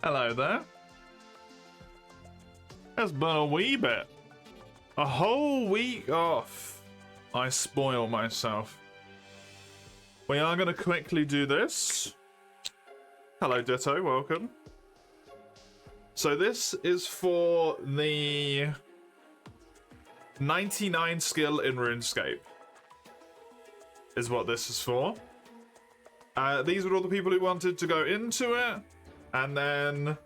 Hello there. It's been a wee bit. A whole week off. I spoil myself. We are going to quickly do this. Hello, Ditto. Welcome. So this is for the 99 skill in RuneScape. Is what this is for. These were all the people who wanted to go into it. And then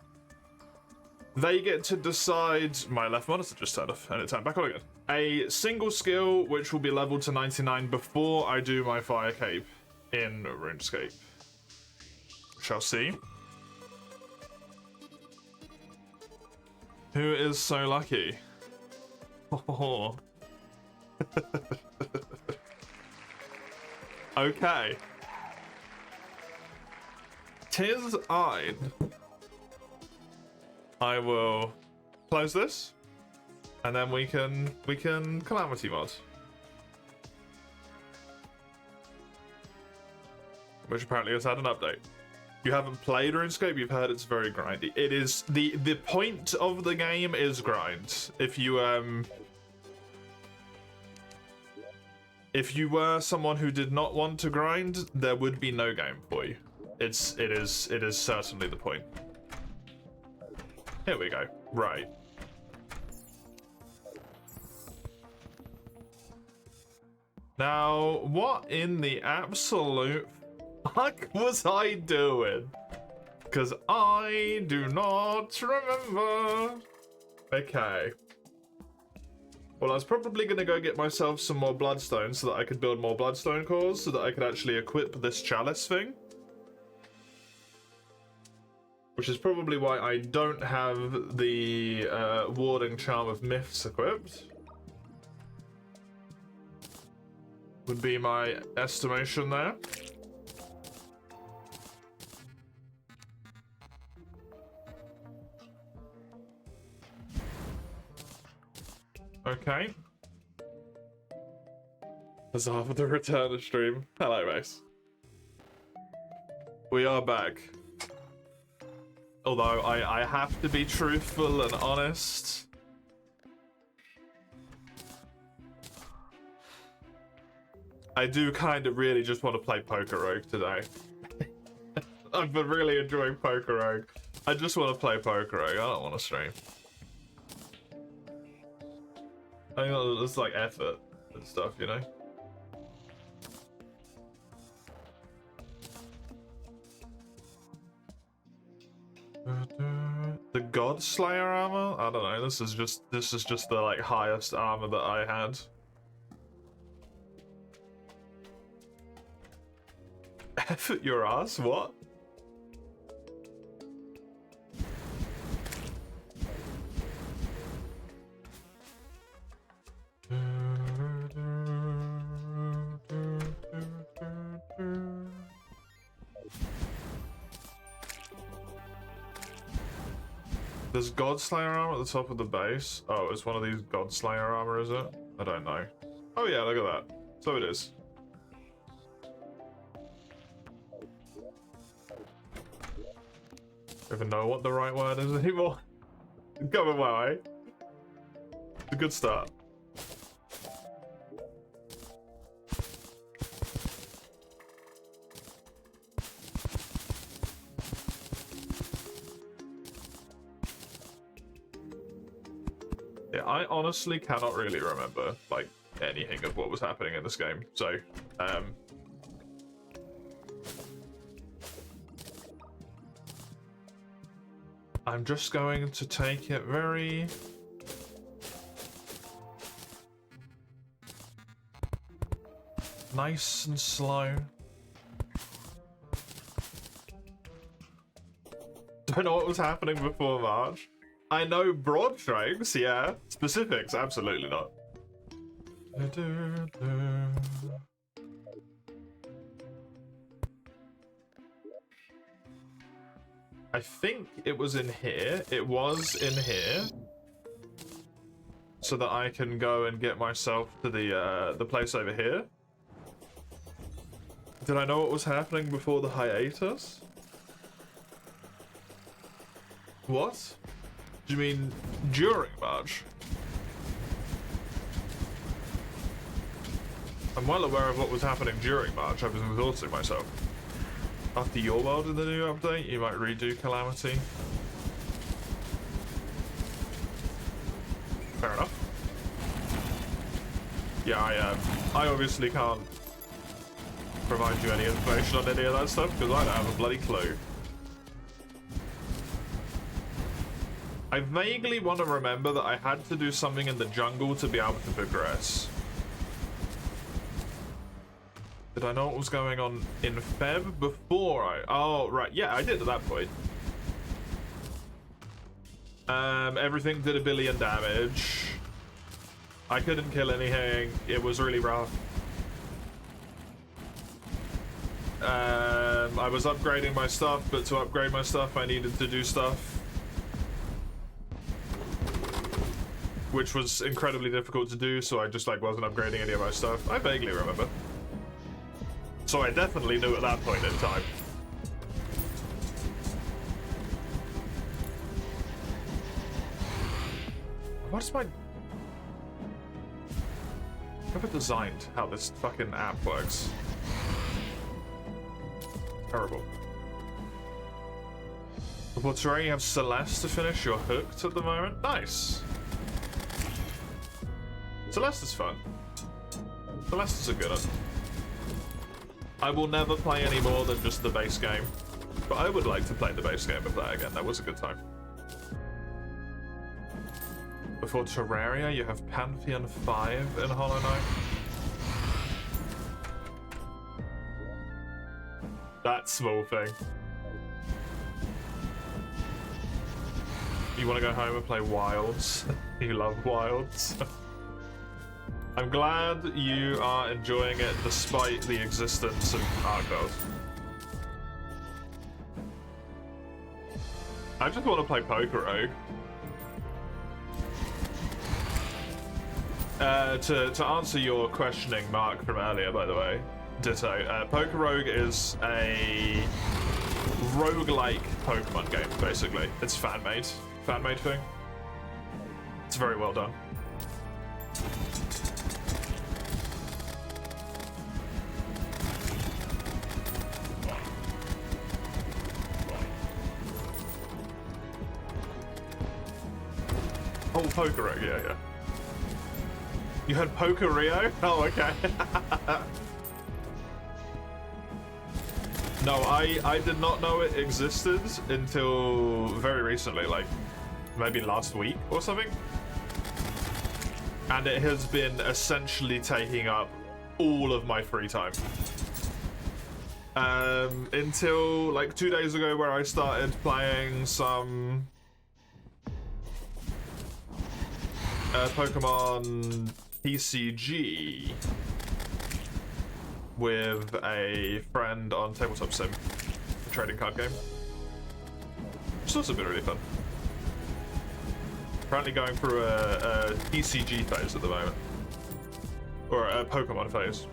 they get to decide. My left monitor just turned off and it turned back on again. A single skill which will be leveled to 99 before I do my fire cape in RuneScape. Shall see. Who is so lucky? Oh. Okay. 'Tis I will close this, and then we can Calamity mod, which apparently has had an update. You haven't played RuneScape, you've heard it's very grindy. It is the point of the game is grind. If you were someone who did not want to grind, there would be no game for you. It is certainly the point. Here we go. Right. Now, what in the absolute fuck was I doing? Because I do not remember. Okay. Well, I was probably going to go get myself some more bloodstone so that I could build more bloodstone cores so that I could actually equip this chalice thing. Which is probably why I don't have the warding charm of myths equipped. Would be my estimation there. Okay. As of the return of stream. Hello, Mace. We are back. Although I have to be truthful and honest. I do kind of really just want to play Poker Rogue today. I've been really enjoying Poker Rogue. I just want to play Poker Rogue. I don't want to stream. I think it's like effort and stuff, you know? The God Slayer armor? I don't know. This is just the like highest armor that I had. Effort your ass? What? There's God Slayer armor at the top of the base. Oh, it's one of these God Slayer armor, is it? I don't know. Oh yeah, look at that. So it is. I don't even know what the right word is anymore. Coming my way. It's a good start. Yeah, I honestly cannot really remember like anything of what was happening in this game. So, I'm just going to take it very nice and slow. Don't know what was happening before March. I know broad strokes, yeah. Specifics, absolutely not. I think it was in here. It was in here. So that I can go and get myself to the place over here. Did I know what was happening before the hiatus? What? Do you mean during March? I'm well aware of what was happening during March. I was exhausting myself. After your world in the new update, you might redo Calamity. Fair enough. Yeah, I obviously can't provide you any information on any of that stuff because I don't have a bloody clue. I vaguely want to remember that I had to do something in the jungle to be able to progress. Did I know what was going on in Feb before I... Oh, right. Yeah, I did at that point. Everything did 1 billion damage. I couldn't kill anything. It was really rough. I was upgrading my stuff, but to upgrade my stuff, I needed to do stuff. Which was incredibly difficult to do, so I just, like, wasn't upgrading any of my stuff. I vaguely remember. So I definitely knew at that point in time. What's my... I've never designed how this fucking app works. Terrible. Before Terraria, you have Celeste to finish. You're hooked at the moment. Nice. Celeste is fun. Celeste is a good one. I will never play any more than just the base game, but I would like to play the base game of that again. That was a good time. Before Terraria, you have Pantheon 5 in Hollow Knight. That small thing. You want to go home and play Wilds? You love Wilds? I'm glad you are enjoying it despite the existence of Argos. I just want to play Poker Rogue. To answer your questioning, Mark, from earlier, by the way, ditto. Poker Rogue is a roguelike Pokemon game, basically. It's fan-made thing. It's very well done. Oh, Poker Rogue, yeah. You had Poker Rio? Oh, okay. No, I did not know it existed until very recently, like maybe last week or something. And it has been essentially taking up all of my free time. Until like 2 days ago where I started playing some Pokemon TCG with a friend on Tabletop Sim, a trading card game. Which has also been really fun. Currently going through a TCG phase at the moment. Or a Pokemon phase.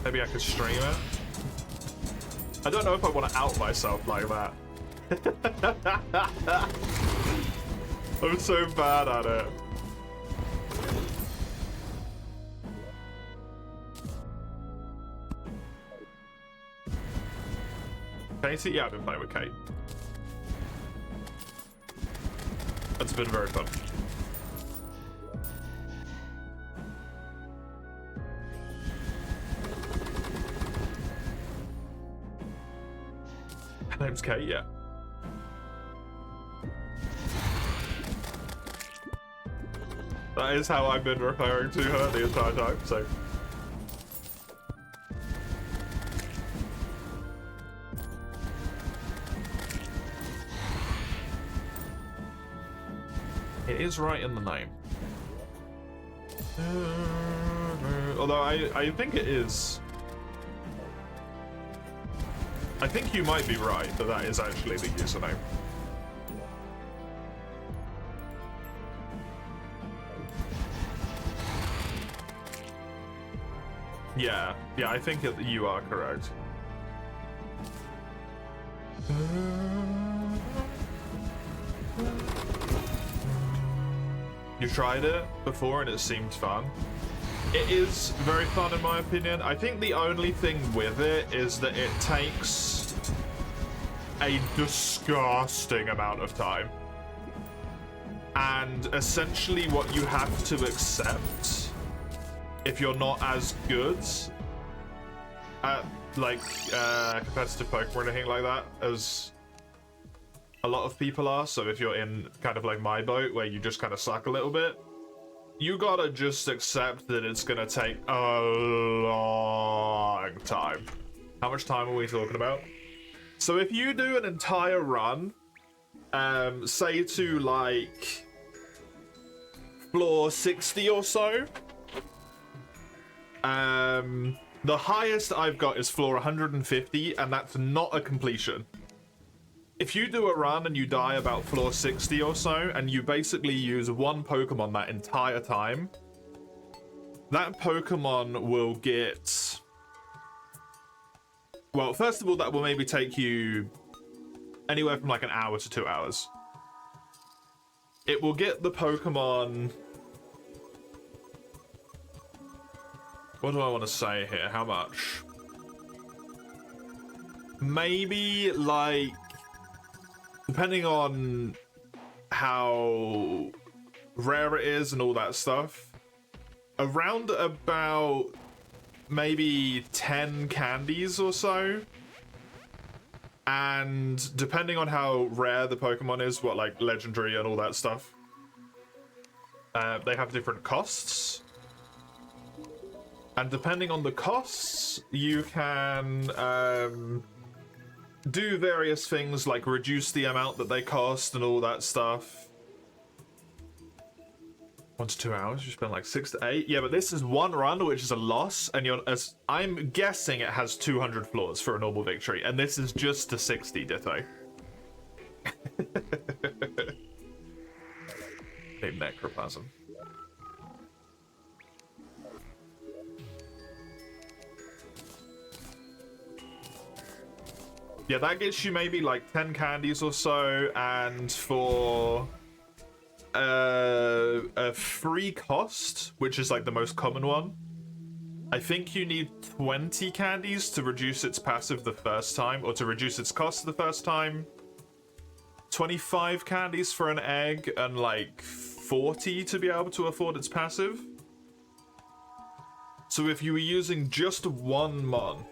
Maybe I could stream it. I don't know if I want to out myself like that. I'm so bad at it. Katie? Yeah, I've been playing with Kate. It's been very fun. Her name's Kate, yeah. That is how I've been referring to her the entire time, so... It is right in the name. Although I think it is... I think you might be right that that is actually the username. Yeah, I think you are correct. You tried it before and it seemed fun. It is very fun in my opinion. I think the only thing with it is that it takes a disgusting amount of time. And essentially what you have to accept, if you're not as good at like competitive Pokemon or anything like that as a lot of people are, so if you're in kind of like my boat where you just kind of suck a little bit, you gotta just accept that it's gonna take a long time. How much time are we talking about? So if you do an entire run, say to like floor 60 or so, the highest I've got is floor 150, and that's not a completion. If you do a run and you die about floor 60 or so, and you basically use one Pokemon that entire time, that Pokemon will get... Well, first of all, that will maybe take you anywhere from like an hour to 2 hours. It will get the Pokemon... What do I want to say here? How much? Maybe like... Depending on how rare it is and all that stuff, around about maybe 10 candies or so. And depending on how rare the Pokemon is, what like legendary and all that stuff, they have different costs. And depending on the costs, you can do various things like reduce the amount that they cost and all that stuff. 1 to 2 hours, you spend like 6 to 8. Yeah, but this is one run, which is a loss, and I'm guessing it has 200 floors for a normal victory, and this is just to 60, Ditto. Big necroplasm. Yeah, that gets you maybe like 10 candies or so, and for a free cost, which is like the most common one, I think you need 20 candies to reduce its passive the first time, or to reduce its cost the first time. 25 candies for an egg, and like 40 to be able to afford its passive. So if you were using just one mon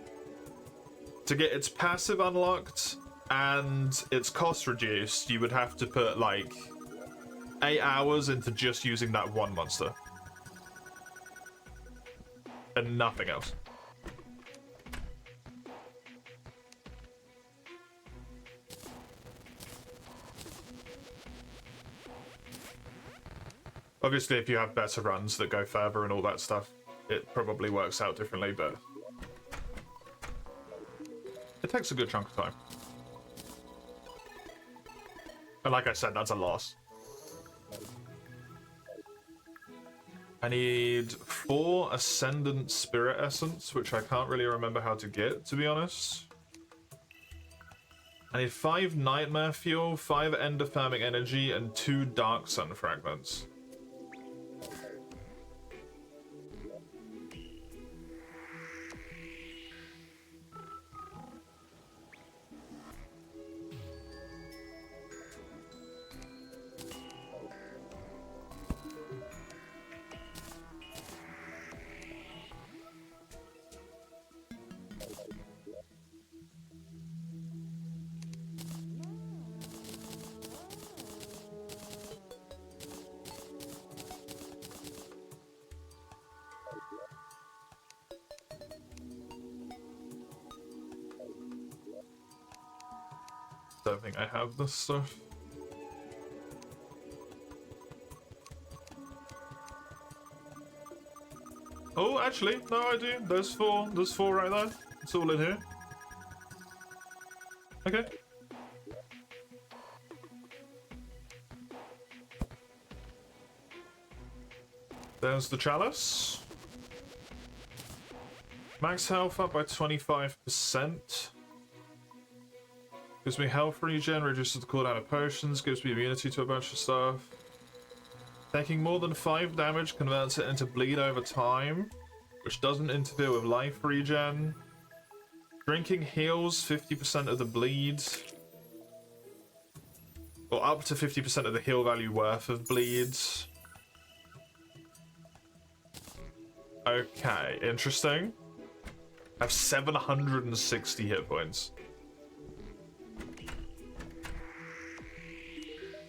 to get its passive unlocked and its cost reduced, you would have to put like 8 hours into just using that one monster. And nothing else. Obviously, if you have better runs that go further and all that stuff, it probably works out differently, but it takes a good chunk of time. And like I said, that's a loss. I need 4 Ascendant Spirit Essence, which I can't really remember how to get, to be honest. I need 5 Nightmare Fuel, 5 Endothermic Energy, and 2 Dark Sun Fragments. Don't think I have this stuff. Oh, actually, no, I do. There's 4. There's 4 right there. It's all in here. Okay. There's the chalice. Max health up by 25%. Gives me health regen, reduces the cooldown of potions, gives me immunity to a bunch of stuff. Taking more than 5 damage converts it into bleed over time, which doesn't interfere with life regen. Drinking heals 50% of the bleed. Or up to 50% of the heal value worth of bleeds. Okay, interesting. I have 760 hit points.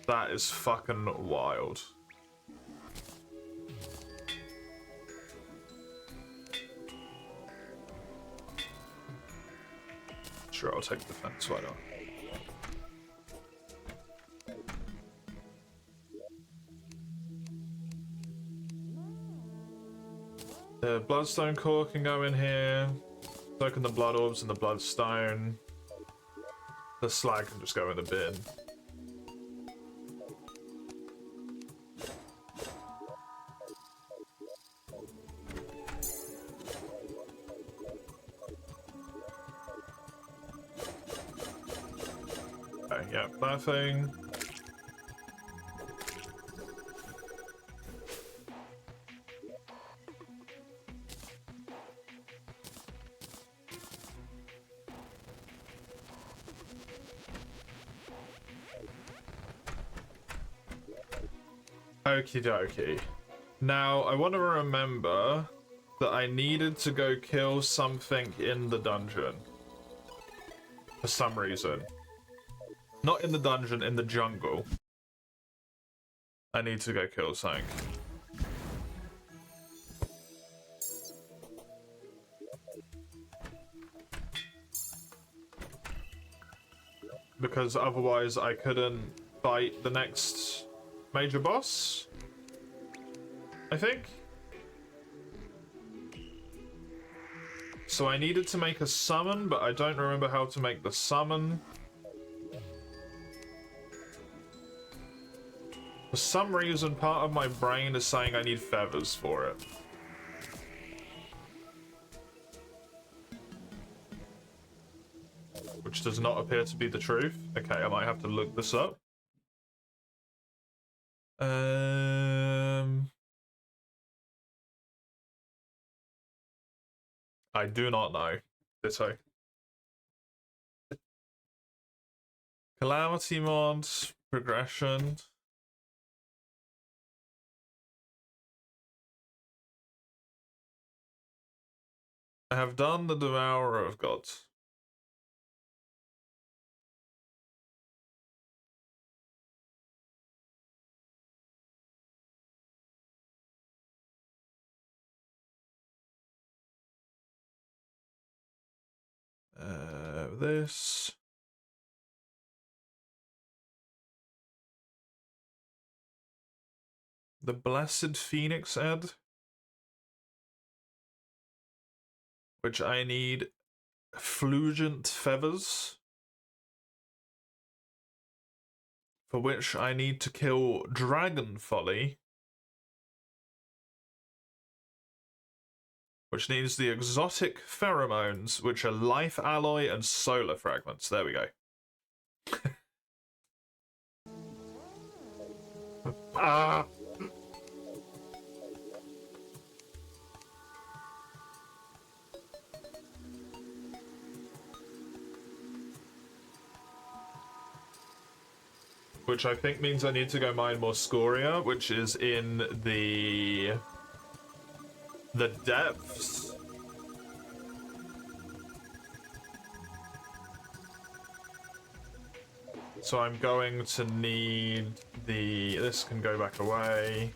That is fucking wild. Sure, I'll take defense, why not? The bloodstone core can go in here. So can the blood orbs and the bloodstone. The slag can just go in the bin. Okay, yeah, that thing. Okie dokie. Now, I want to remember that I needed to go kill something in the dungeon. For some reason. Not in the dungeon, in the jungle. I need to go kill something. Because otherwise I couldn't fight the next major boss, I think. So I needed to make a summon, but I don't remember how to make the summon. For some reason, part of my brain is saying I need feathers for it. Which does not appear to be the truth. Okay, I might have to look this up. I do not know. Ditto. Calamity mod, progression. I have done the Devourer of Gods. This. The Blessed Phoenix Ed. Which I need Flugent Feathers. For which I need to kill Dragon Folly. Which needs the exotic pheromones, which are life alloy and solar fragments. There we go. Ah! Which I think means I need to go mine more scoria, which is in the depths. So I'm going to need this can go back away.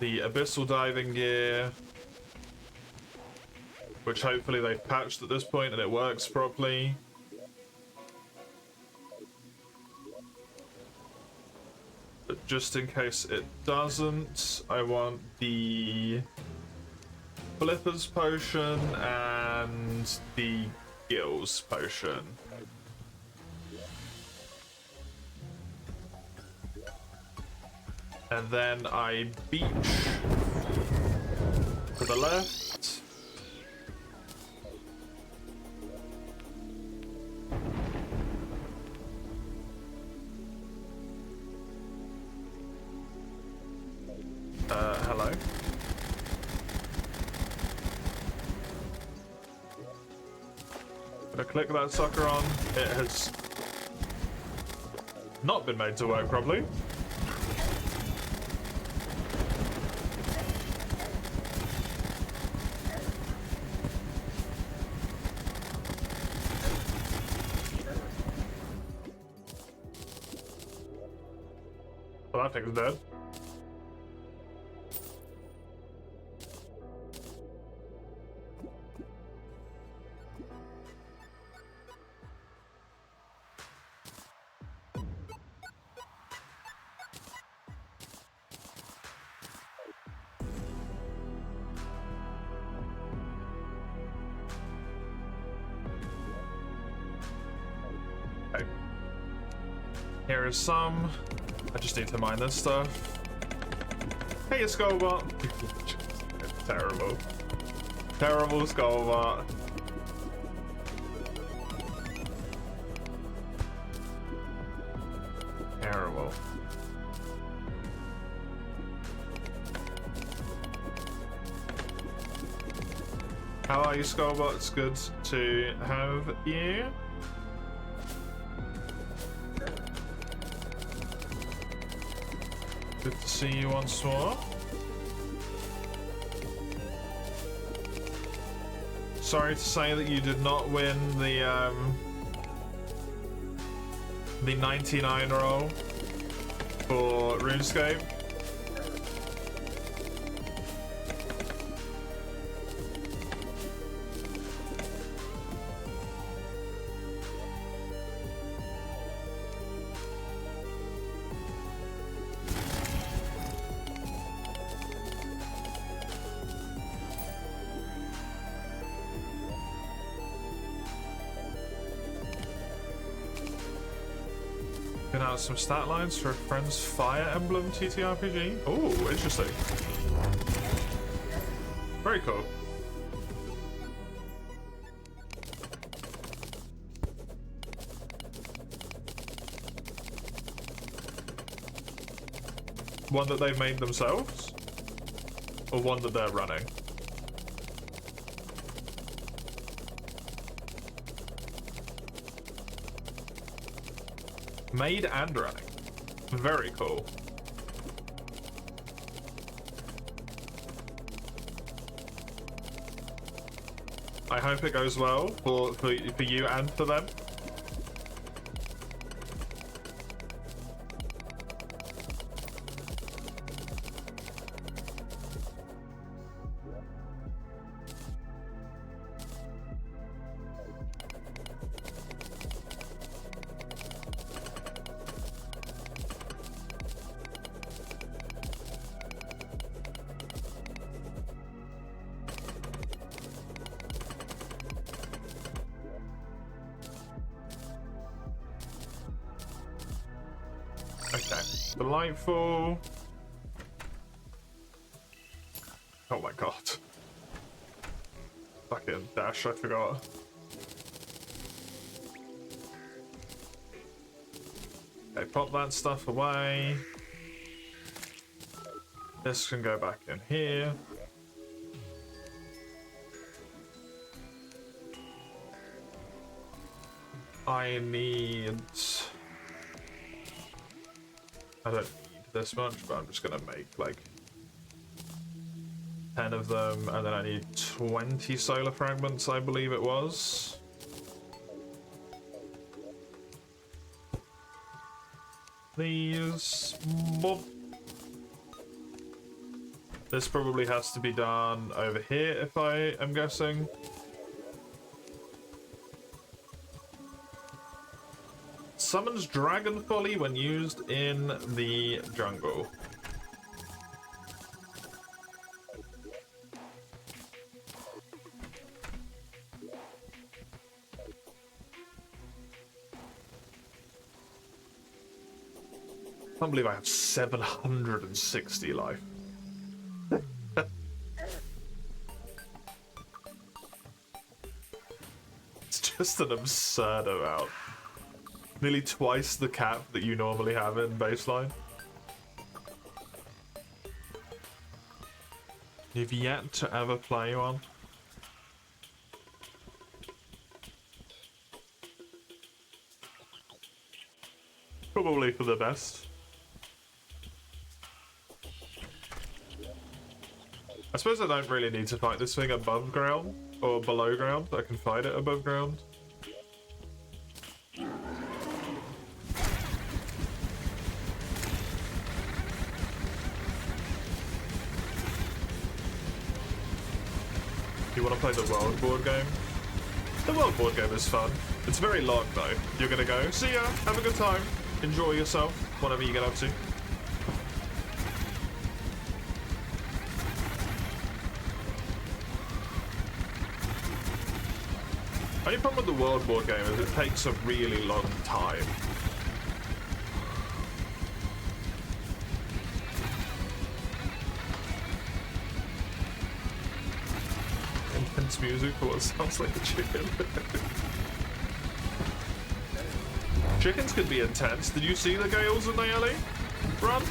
The abyssal diving gear, which hopefully they've patched at this point and it works properly. But just in case it doesn't, I want the Flippers potion and the Gills potion. And then I beach to the left. I click that sucker on, it has not been made to work properly. Well, that thing's dead. Okay. Here is some. I just need to mine this stuff. Hey, Skullbot! Terrible. Terrible Skullbot. Terrible. How are you, Skullbot? It's good to have you. Good to see you once more. Sorry to say that you did not win the 99 roll for RuneScape. Gonna out some stat lines for a friend's Fire Emblem TTRPG. Oh, interesting. Very cool. One that they've made themselves? Or one that they're running? Made and running. Very cool. I hope it goes well for you and for them. Okay, delightful. Oh my god. Fucking dash, I forgot. Okay, pop that stuff away. This can go back in here. I don't need this much, but I'm just gonna make like 10 of them, and then I need 20 solar fragments, I believe it was. These. Boop. This probably has to be done over here, if I am guessing. Summons Dragon Folly when used in the jungle. I can't believe I have 760 life. It's just an absurd amount. Nearly twice the cap that you normally have in baseline. You've yet to ever play one. Probably for the best. I suppose I don't really need to fight this thing above ground or below ground. I can fight it above ground. You want to play the world board game? The world board game is fun. It's very long though. You're gonna go, see ya, have a good time, enjoy yourself, whatever you get up to. Only problem with the world board game is it takes a really long time. Intense music for what sounds like a chicken. Chickens can be intense. Did you see the Gales in the alley? Run!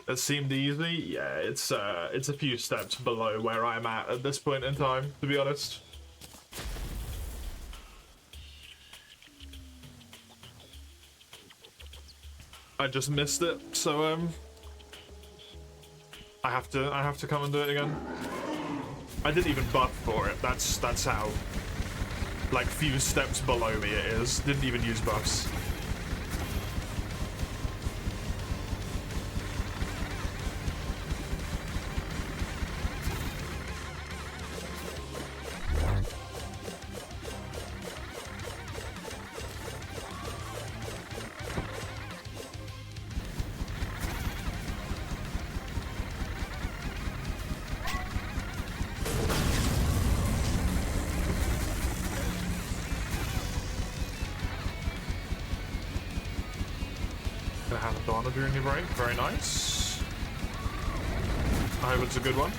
It seemed easy. Yeah, it's a few steps below where I'm at this point in time, to be honest. I just missed it, so I have to come and do it again. I didn't even buff for it. That's how like few steps below me it is. Didn't even use buffs. During your break, very nice. I hope it's a good one.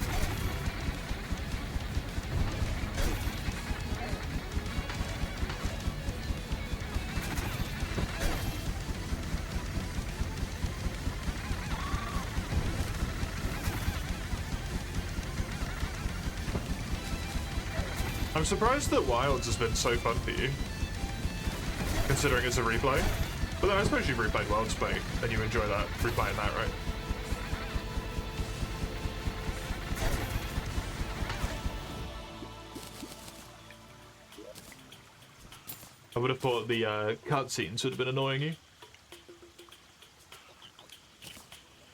I'm surprised that Wilds has been so fun for you, considering it's a replay. But then I suppose you've replayed Worlds Play, and you enjoy that, replaying that, right? I would have thought the cutscenes would have been annoying you.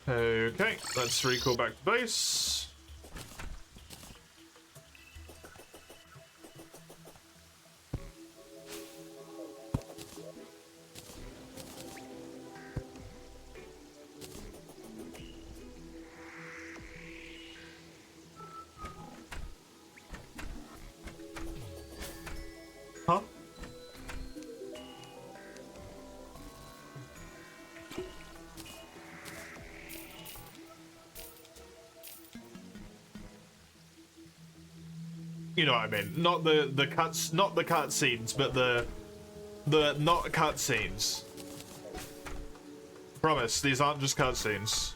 Okay, let's recall back to base. You know what I mean? Not the cuts, not the cutscenes, but the not cutscenes. Promise, these aren't just cutscenes.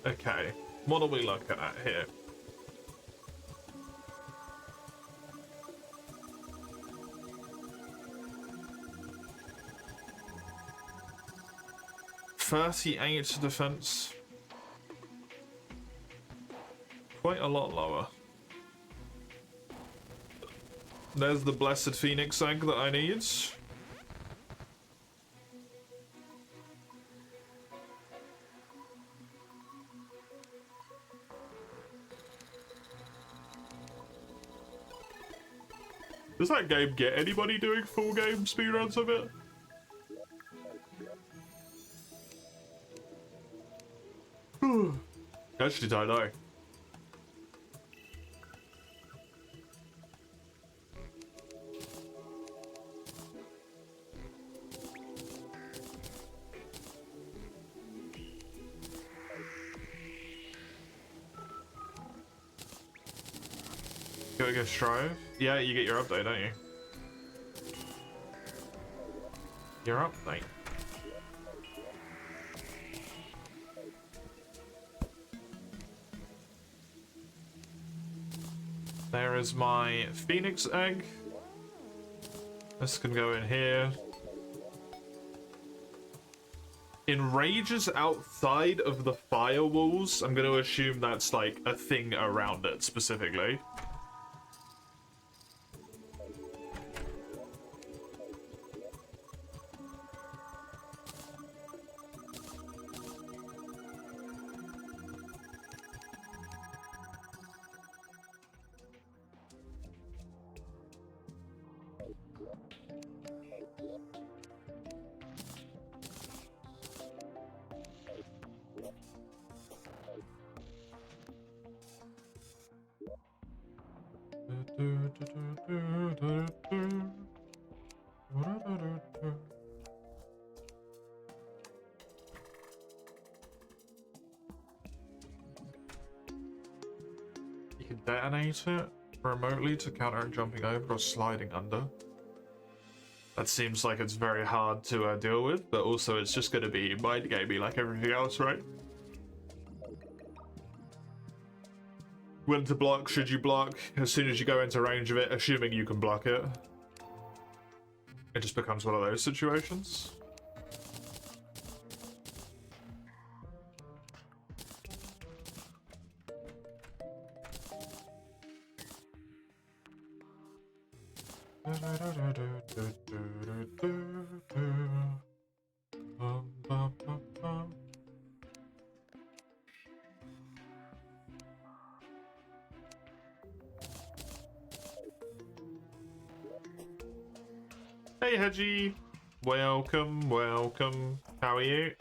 Okay, what are we looking at here? .38 defense. Quite a lot lower. There's the blessed phoenix egg that I need. Does that game get anybody doing full game speedruns of it? Actually don't know. Go strive. Yeah, you get your update, don't you? Your update. There is my phoenix egg. This can go in here. Enrages outside of the firewalls. I'm going to assume that's like a thing around it specifically. You can detonate it remotely to counter jumping over or sliding under. That seems like it's very hard to deal with, but also it's just going to be mind gamey like everything else, right? When to block, should you block? As soon as you go into range of it, assuming you can block it. It just becomes one of those situations. Hey Hedgie, welcome, welcome. How are you?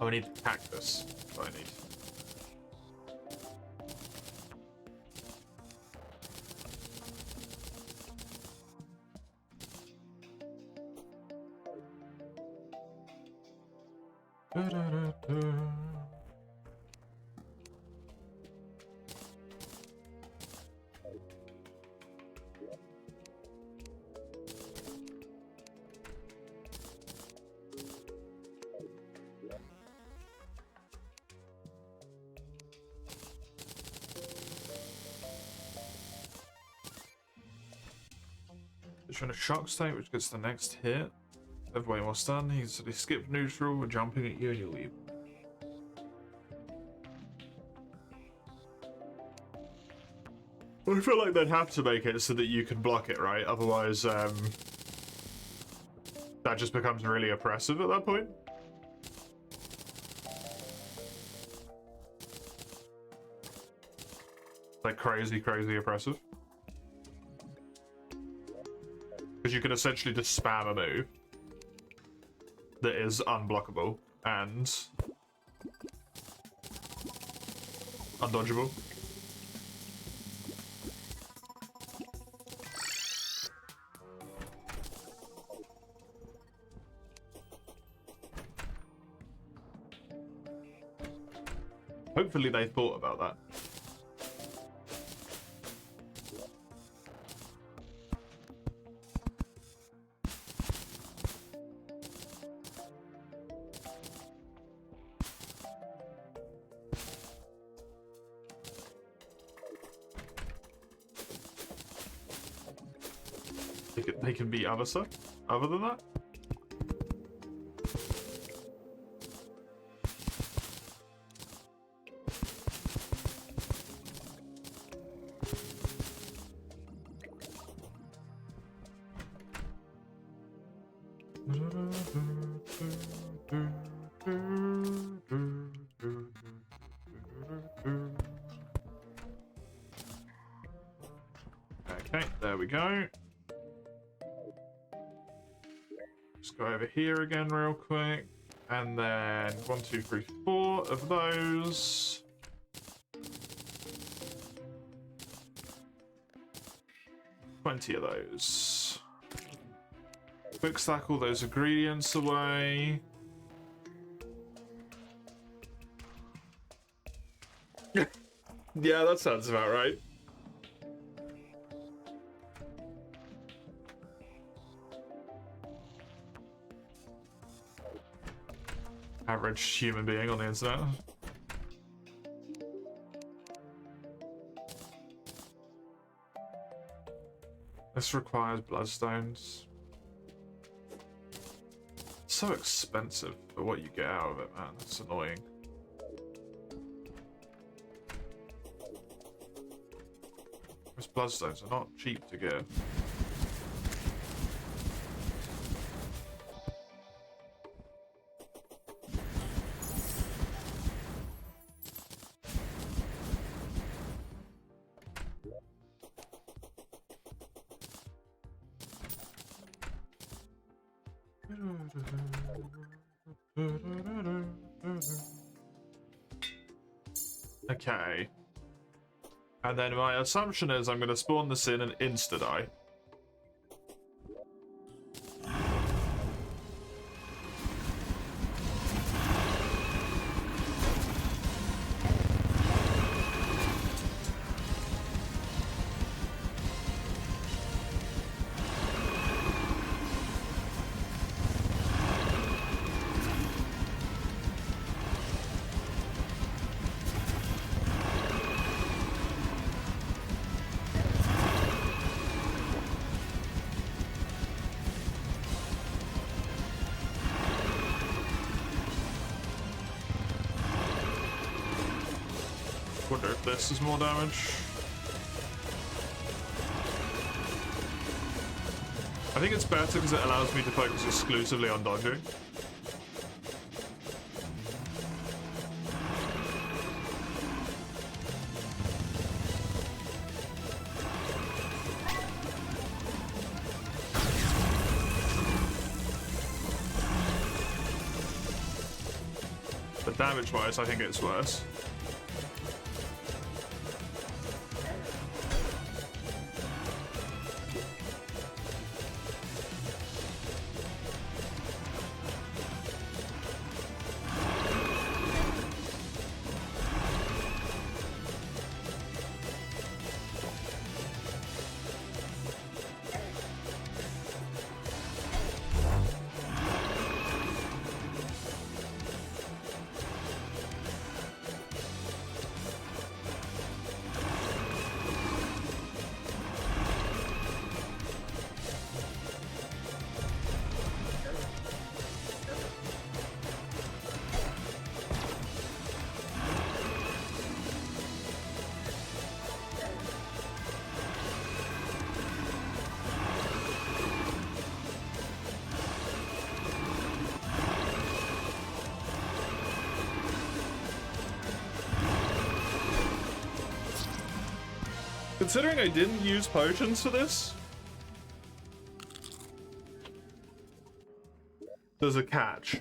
Oh, I need cactus. That's what I need. Trying to shock state, which gets the next hit. Way more stun. He's skip neutral, we're jumping at you and you leave. Well, I feel like they'd have to make it so that you can block it, right? Otherwise, that just becomes really oppressive at that point. Like crazy, crazy oppressive. Because you can essentially just spam a move that is unblockable and undodgeable. Hopefully they thought about that. They can be other stuff other than that. Okay, there we go. Just go over here again real quick. And then 1, 2, 3, 4 of those. $20 of those. Quick stack all those ingredients away. Yeah, that sounds about right. Average human being on the internet. This requires bloodstones. So expensive for what you get out of it, man. It's annoying. Those bloodstones are not cheap to get. Okay. And then my assumption is I'm going to spawn this in and insta-die. Wonder if this is more damage. I think it's better because it allows me to focus exclusively on dodging. But damage-wise, I think it's worse. Considering I didn't use potions for this, there's a catch.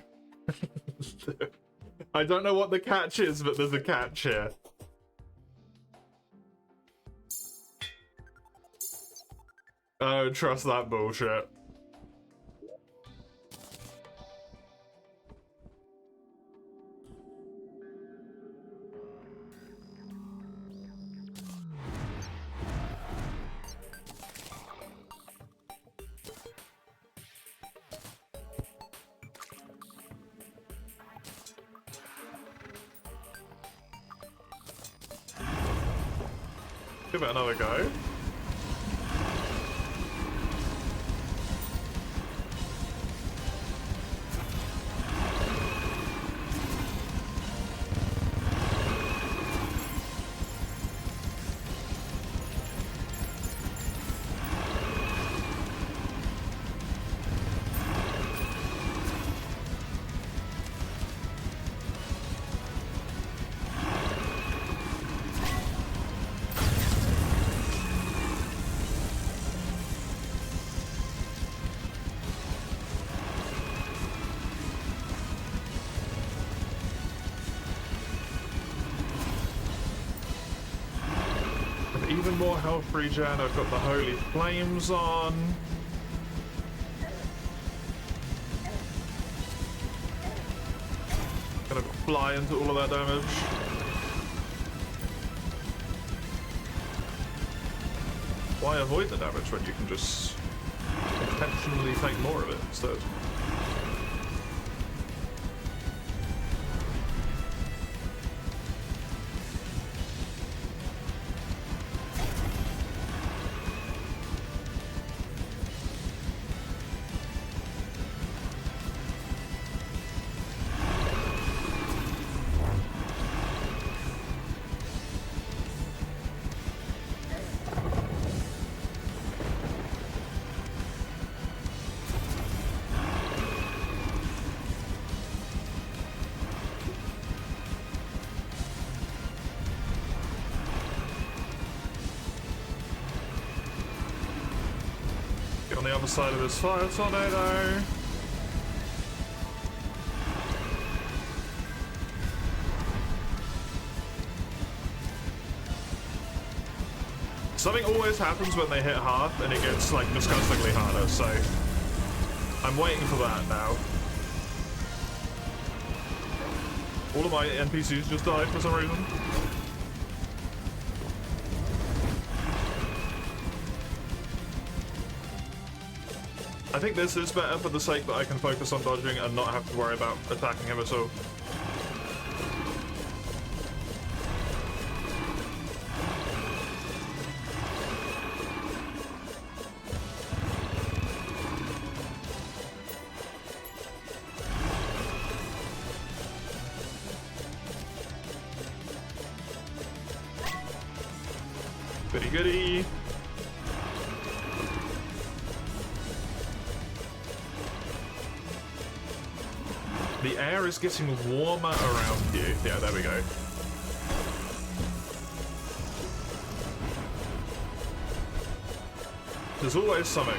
I don't know what the catch is, but there's a catch here. Oh, trust that bullshit. Give it another go. Even more health regen. I've got the Holy Flames on. Gonna fly into all of that damage. Why avoid the damage when you can just intentionally take more of it instead? On the other side of this fire tornado. Something always happens when they hit half and it gets like disgustingly harder, so I'm waiting for that now. All of my NPCs just died for some reason. I think this is better for the sake that I can focus on dodging and not have to worry about attacking him at all. Goody goody. The air is getting warmer around you. Yeah, there we go. There's always something.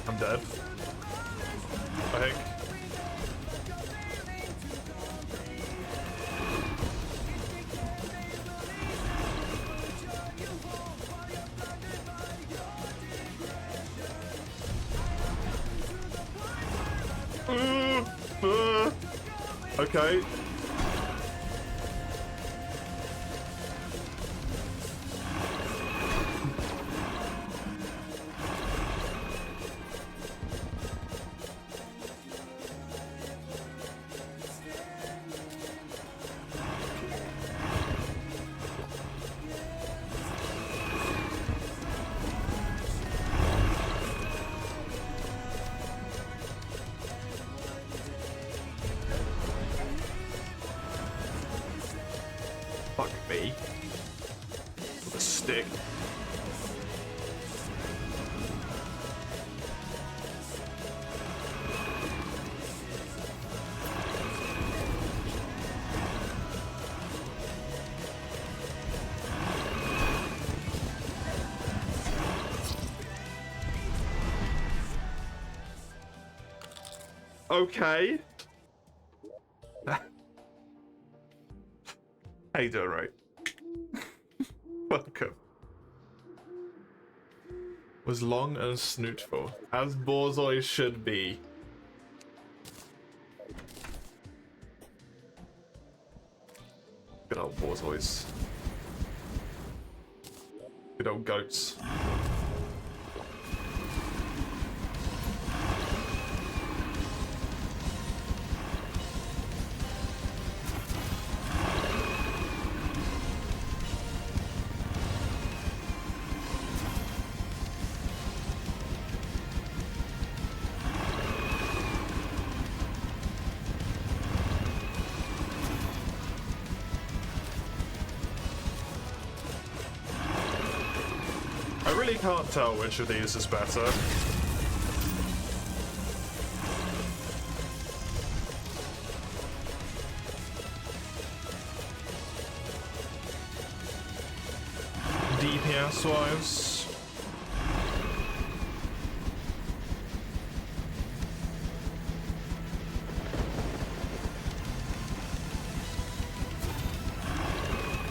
I'm dead. I think. Okay. Fuck me. With a stick. Okay. How you doing, right? Welcome. Was long and snootful, as Borzoi should be. Good old Borzois. Good old goats. I really can't tell which of these is better. DPS wise.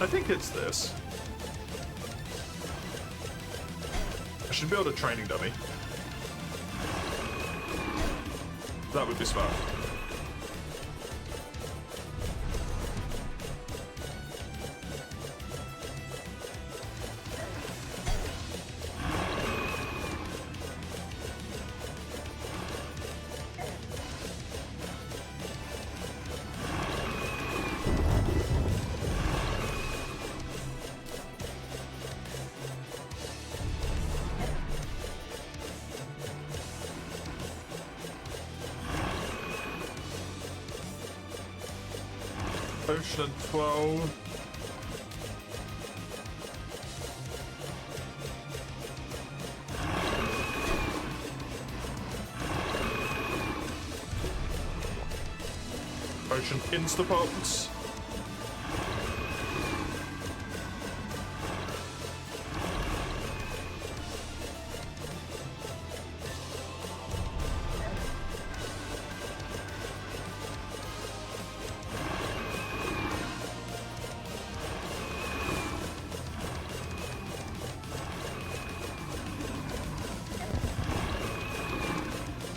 I think it's this. I should build a training dummy. That would be smart. Potion 12. Potion insta-pops.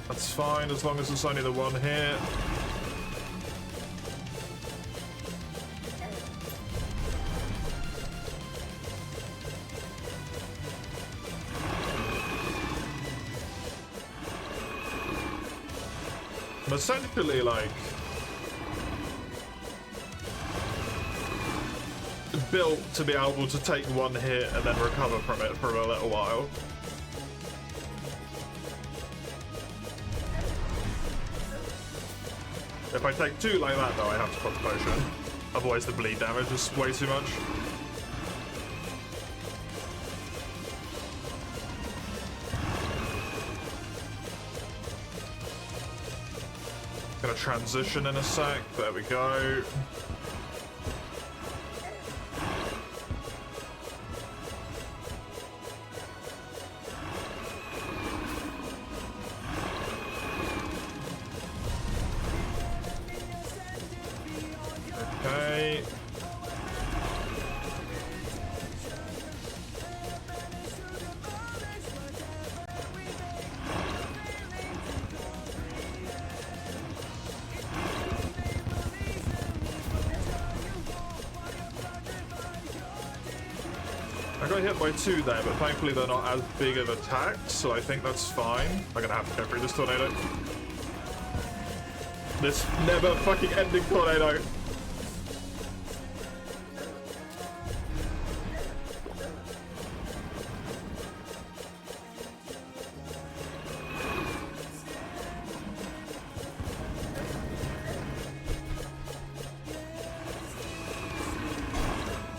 That's fine as long as it's only the one hit. I'm essentially like built to be able to take one hit and then recover from it for a little while. If I take two like that, though, I have to pop the potion. Otherwise, the bleed damage is way too much. Gonna transition in a sec. There we go. Okay. I got hit by two there, but thankfully they're not as big of attacks, so I think that's fine. I'm gonna have to go through this tornado. This never fucking ending tornado.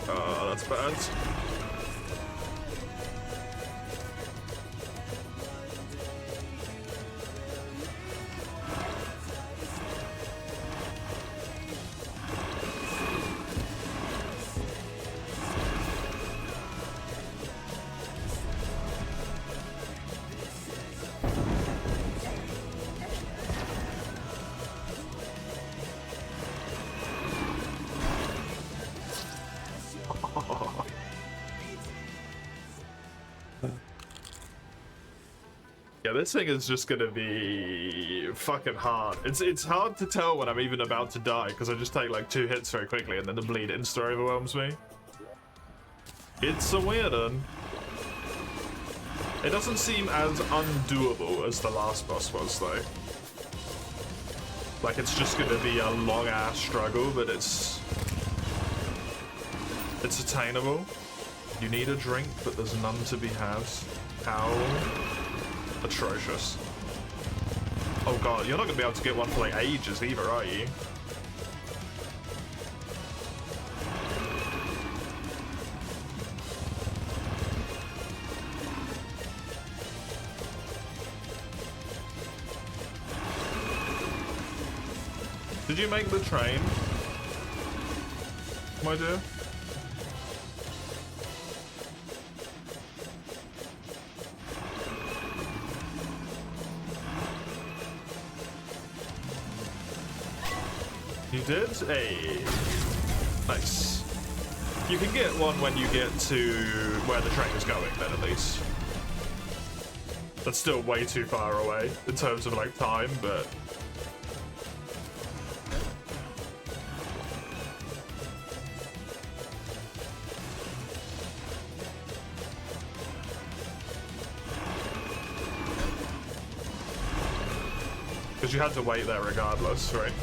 Oh, that's bad. Yeah, this thing is just gonna be fucking hard. It's hard to tell when I'm even about to die because I just take like 2 hits very quickly and then the bleed insta overwhelms me. It's a weird one. It doesn't seem as undoable as the last boss was though. Like it's just gonna be a long ass struggle, but it's attainable. You need a drink, but there's none to be had. How atrocious. Oh god, you're not gonna be able to get one for like ages either, are you? Did you make the train, my dear? You did? Hey. Nice. You can get one when you get to where the train is going, then at least. That's still way too far away in terms of like time, but Because you had to wait there regardless, right?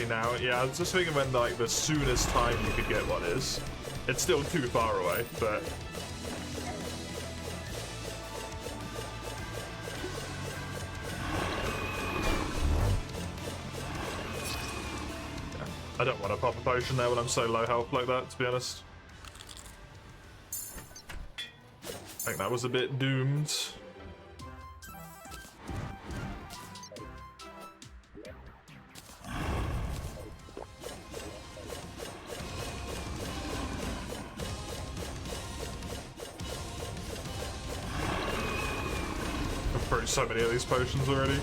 Now, yeah, I was just thinking when like the soonest time you could get one is. It's still too far away, but yeah. I don't want to pop a potion there when I'm so low health like that, to be honest. I think that was a bit doomed. So many of these potions already.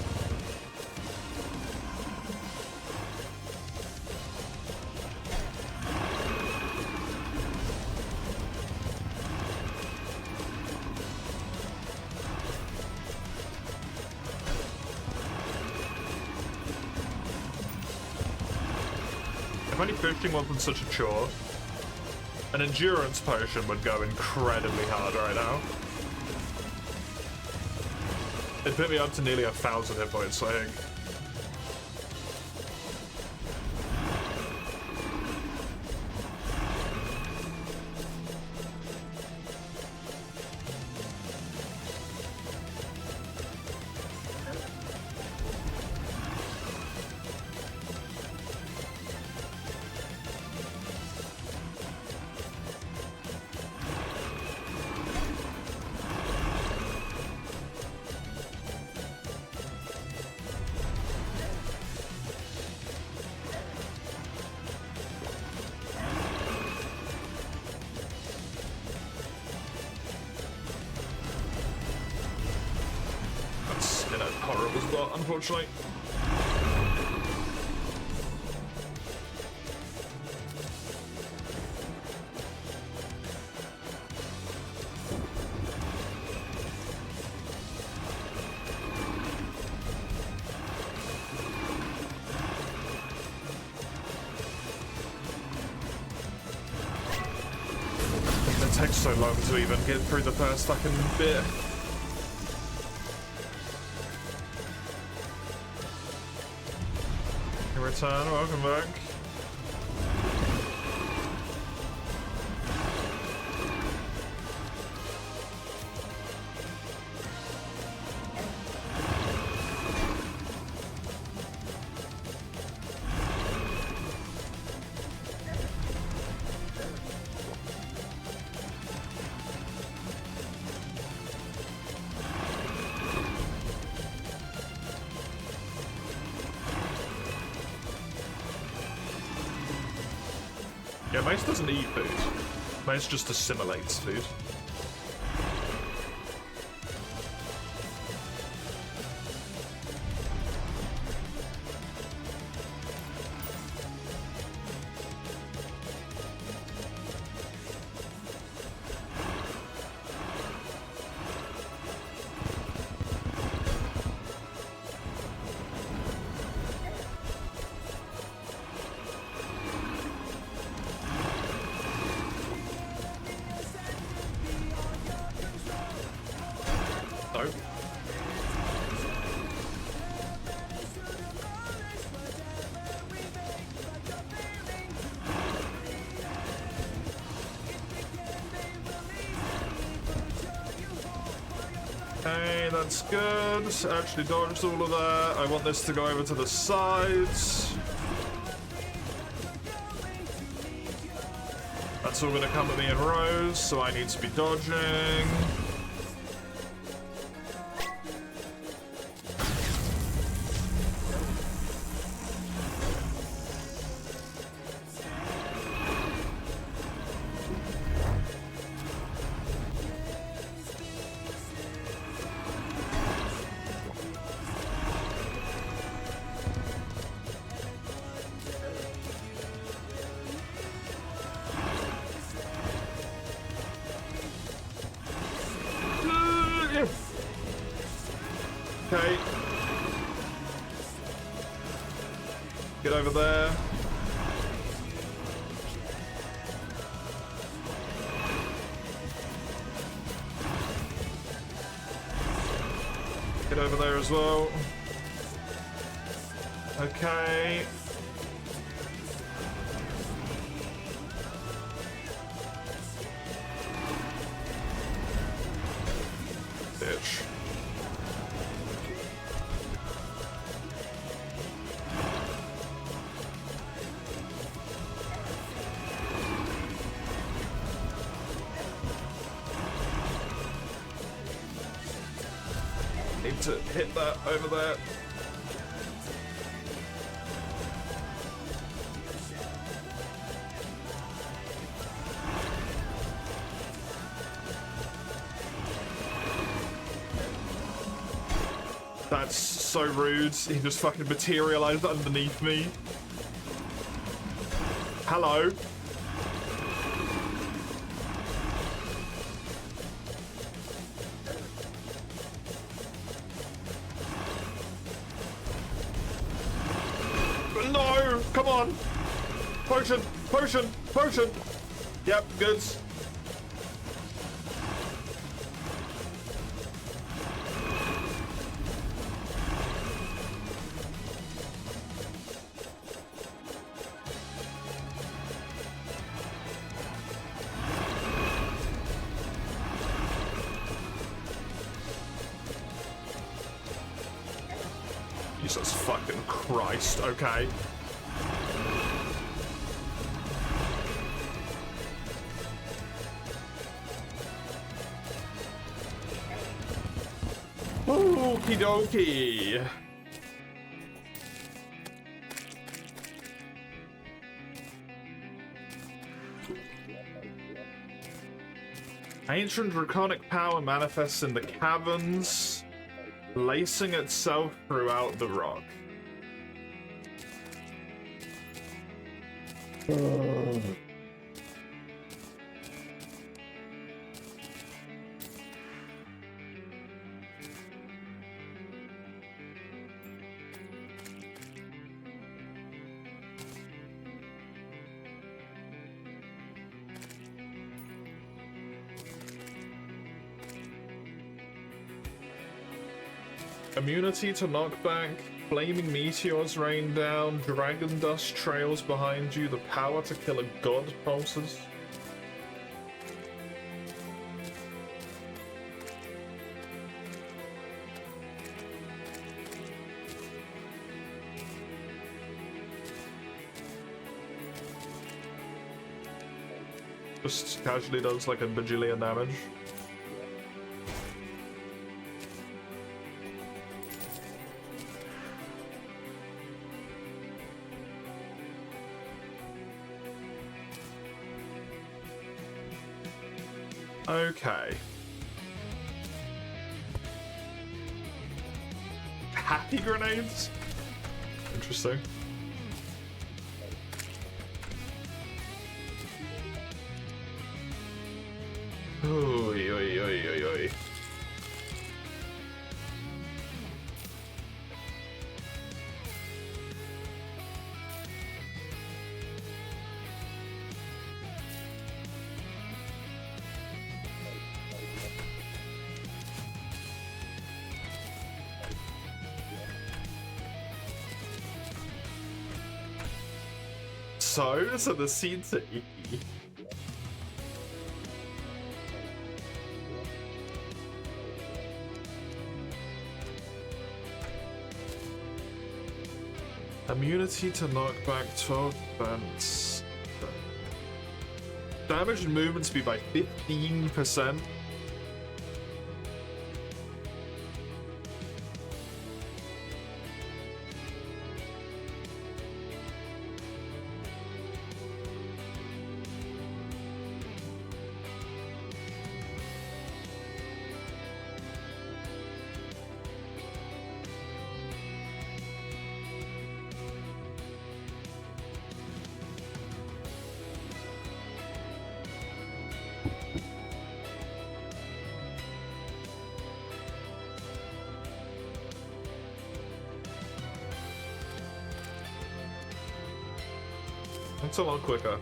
If only fishing wasn't such a chore, an endurance potion would go incredibly hard right now. It put me up to nearly 1,000 hit points, I think. Unfortunately. It takes so long to even get through the first fucking bit. Return, welcome back. Yeah, Mace doesn't eat food. Mace just assimilates food. That's good. Actually dodged all of that. I want this to go over to the sides. That's all going to come at me in rows, so I need to be dodging. Okay. Get over there. Get over there as well. Okay. Bitch. Need to hit that over there. That's so rude. He just fucking materialized underneath me. Hello. No! Come on! Potion! Potion! Potion! Yep, goods. Jesus fucking Christ, okay. Okie dokie. Ancient draconic power manifests in the caverns, lacing itself throughout the rock. Immunity to knockback, flaming meteors rain down, dragon dust trails behind you, the power to kill a god pulses. Just casually does like a bajillion damage. Okay. Happy grenades? Interesting. Oy, oy, oy, oy, oy. So the seeds are icky. Immunity to knockback 12%. Damage and movement speed by 15%. It's a lot quicker.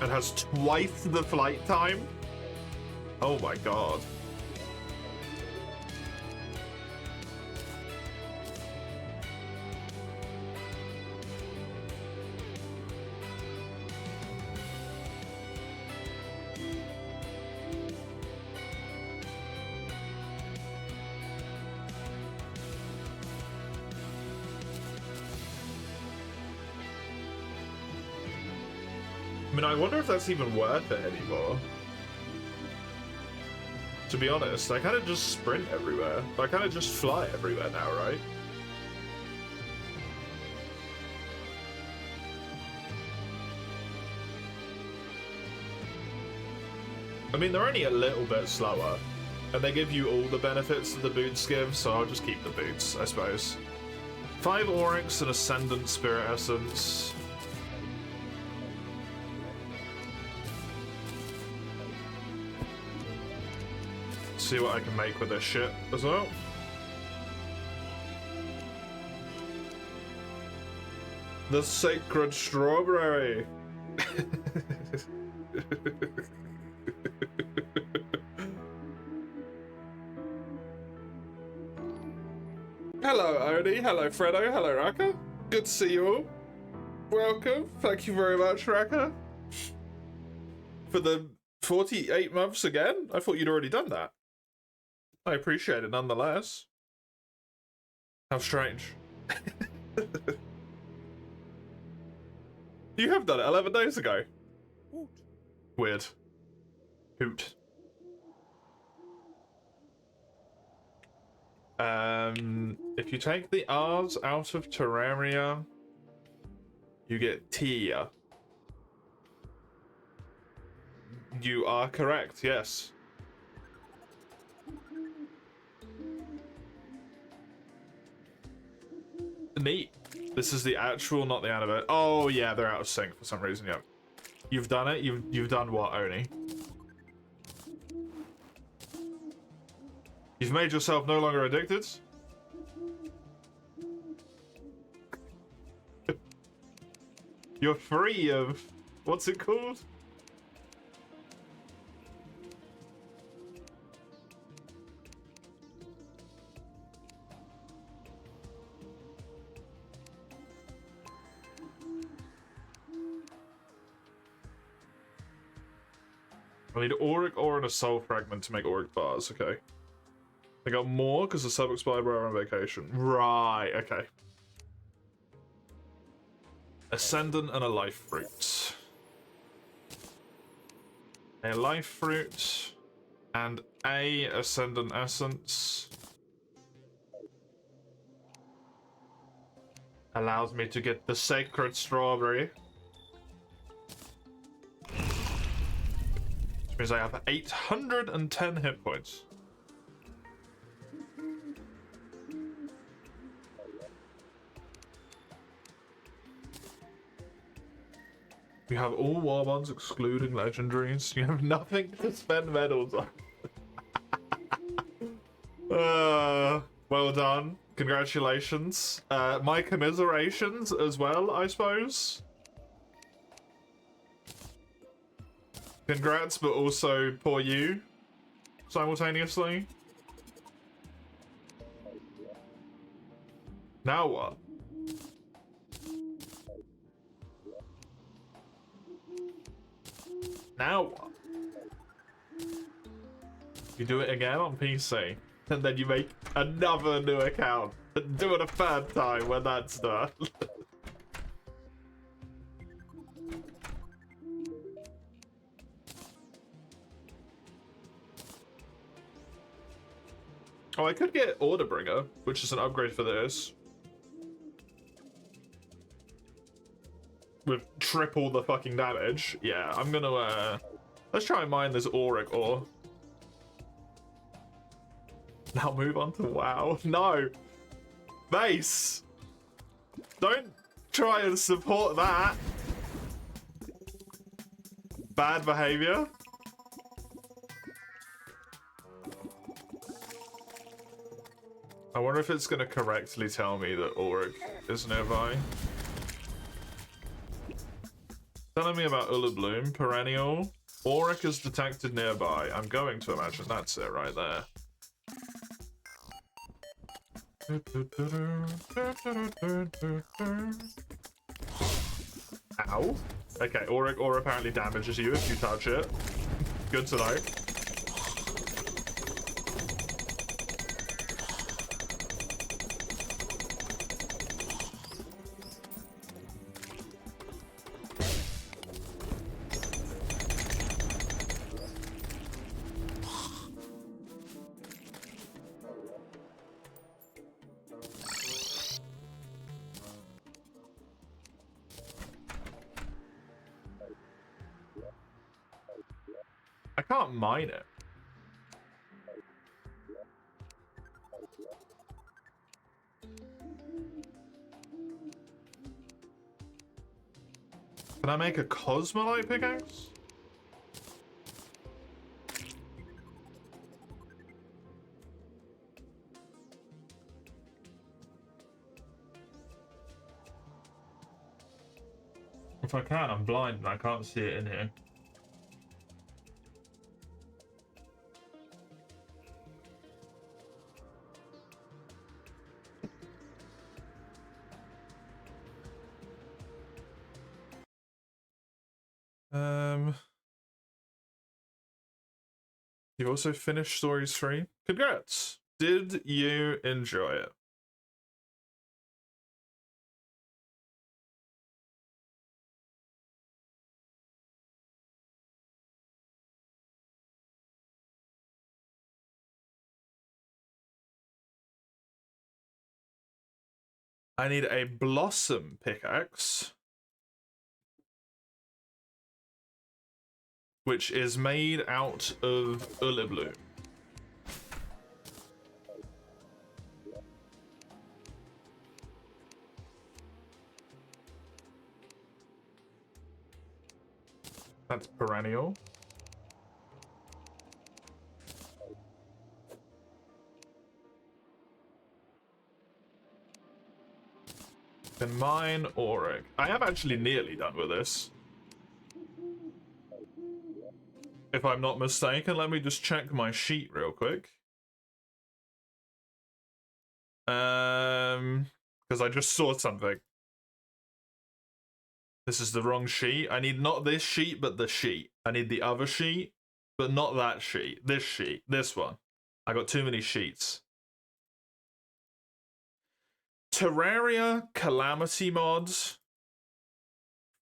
It has twice the flight time. Oh my god. I mean, I wonder if that's even worth it anymore. To be honest, I kind of just sprint everywhere. I kind of just fly everywhere now, right? I mean, they're only a little bit slower. And they give you all the benefits that the boots give, so I'll just keep the boots, I suppose. 5 Oryx and Ascendant Spirit Essence. See what I can make with this shit as well. The Sacred Strawberry. Hello, Oni. Hello, Fredo. Hello, Raka. Good to see you all. Welcome. Thank you very much, Raka. For the 48 months again? I thought you'd already done that. I appreciate it nonetheless. How strange. You have done it 11 days ago. Weird. Hoot. If you take the R's out of Terraria, you get Tia. You are correct, yes. Neat. This is the actual, not the anime. Oh yeah, they're out of sync for some reason. Yep. You've done it. You've done what, Oni? You've made yourself no longer addicted. You're free of what's it called? I need Auric ore and a soul fragment to make Auric bars, okay. I got more because the sub expired while on vacation. Right, okay. Ascendant and a life fruit. A life fruit and a ascendant essence allows me to get the sacred strawberry. Which means I have 810 hit points. You have all war bonds excluding legendaries. You have nothing to spend medals on. Well done. Congratulations. My commiserations as well, I suppose. Congrats, but also poor you. Simultaneously. Now what? Now what? You do it again on PC, and then you make another new account and do it a third time when that's done. Oh, I could get Orderbringer, which is an upgrade for this. With triple the fucking damage. Yeah, I'm gonna, let's try and mine this Auric ore. Now move on to WoW. No! Base! Don't try and support that! Bad behavior. I wonder if it's gonna correctly tell me that Auric is nearby. Telling me about Ullabloom, perennial. Auric is detected nearby. I'm going to imagine that's it right there. Ow. Okay, Auric apparently damages you if you touch it. Good to know. I can't mine it. Can I make a Cosmolite pickaxe? If I can, I'm blind and I can't see it in here. You also finished Stories 3. Congrats! Did you enjoy it? I need a Blossom pickaxe, which is made out of Ullabloom. That's perennial. Can mine Auric. I am actually nearly done with this. If I'm not mistaken, let me just check my sheet real quick. Because I just saw something. This is the wrong sheet. I need not this sheet, but the sheet. I need the other sheet, but not that sheet. This sheet. This one. I got too many sheets. Terraria Calamity mods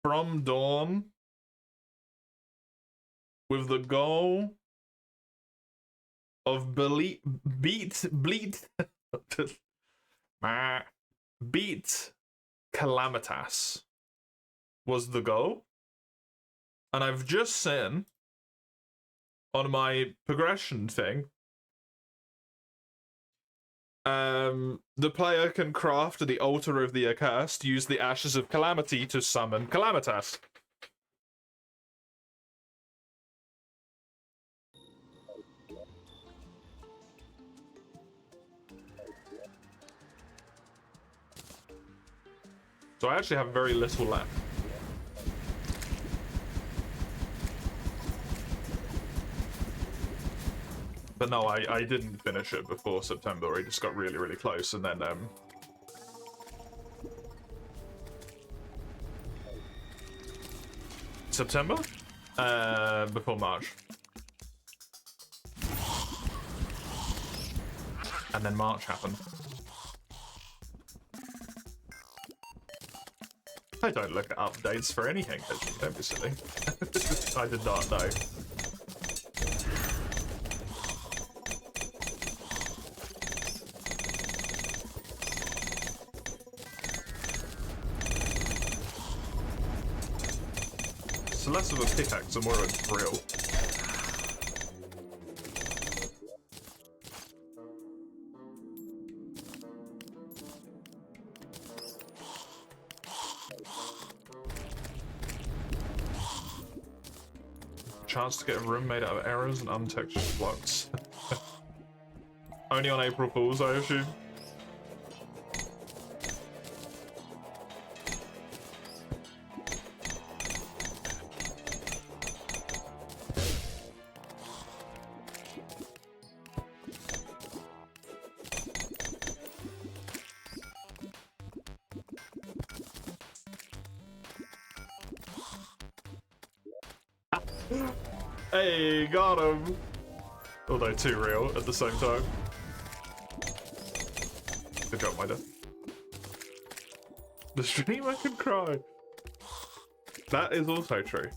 from Dawn with the goal of beat Calamitas was the goal. And I've just seen on my progression thing, the player can craft the altar of the accursed, use the ashes of Calamity to summon Calamitas. So I actually have very little left. But no, I didn't finish it before September. I just got really, really close, and then September? Before March. And then March happened. I don't look at updates for anything, don't be silly. I did not know. It's less of a pickaxe and more of a drill. Chance to get a room made out of arrows and untextured blocks. Only on April Fools, I assume. Hey, got him. Although too real at the same time. Good job, my dear. The streamer can cry. That is also true.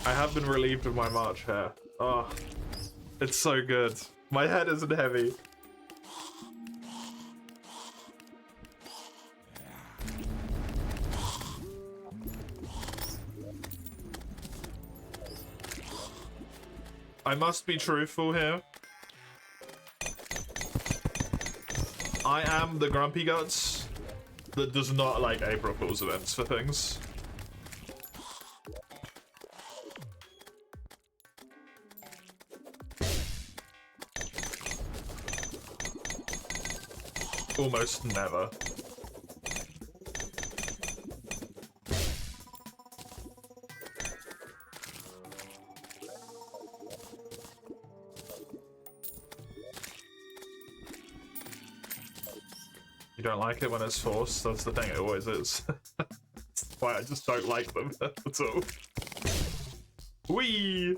I have been relieved of my March hair. Oh, it's so good. My head isn't heavy. I must be truthful here. I am the grumpy guts that does not like April Fool's events for things. Almost never. You don't like it when it's forced? That's the thing, it always is. That's why I just don't like them at all. Whee!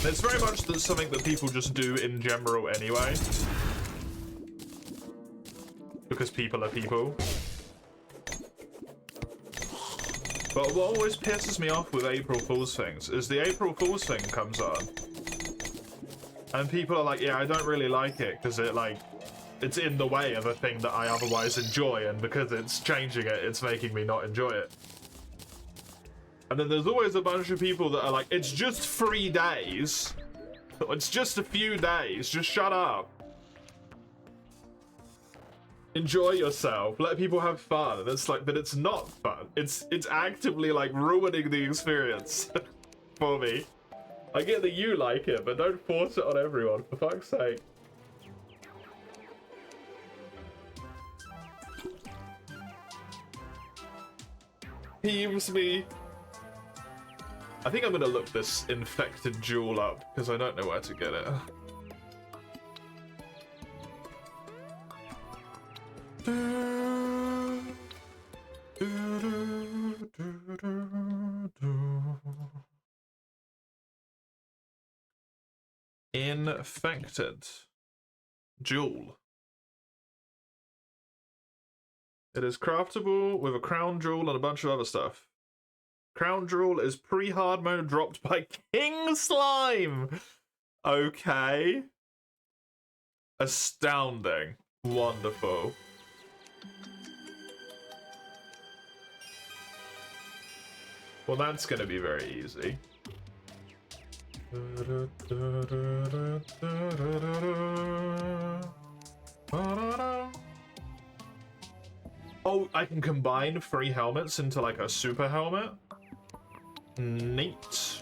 It's very much something that people just do in general anyway. Because people are people. But what always pisses me off with April Fool's things is the April Fool's thing comes on. And people are like, yeah, I don't really like it because it's in the way of a thing that I otherwise enjoy, and because it's changing it, it's making me not enjoy it. And then there's always a bunch of people that are like, it's just 3 days. It's just a few days. Just shut up. Enjoy yourself. Let people have fun. And it's like, but it's not fun. It's actively like ruining the experience for me. I get that you like it, but don't force it on everyone, for fuck's sake. Heaves me. I think I'm gonna look this infected jewel up because I don't know where to get it. Infected jewel. It is craftable with a crown jewel and a bunch of other stuff. Crown Jewel is pre-hard mode dropped by King Slime! Okay. Astounding. Wonderful. Well, that's gonna be very easy. Oh, I can combine 3 helmets into like a super helmet? Neat.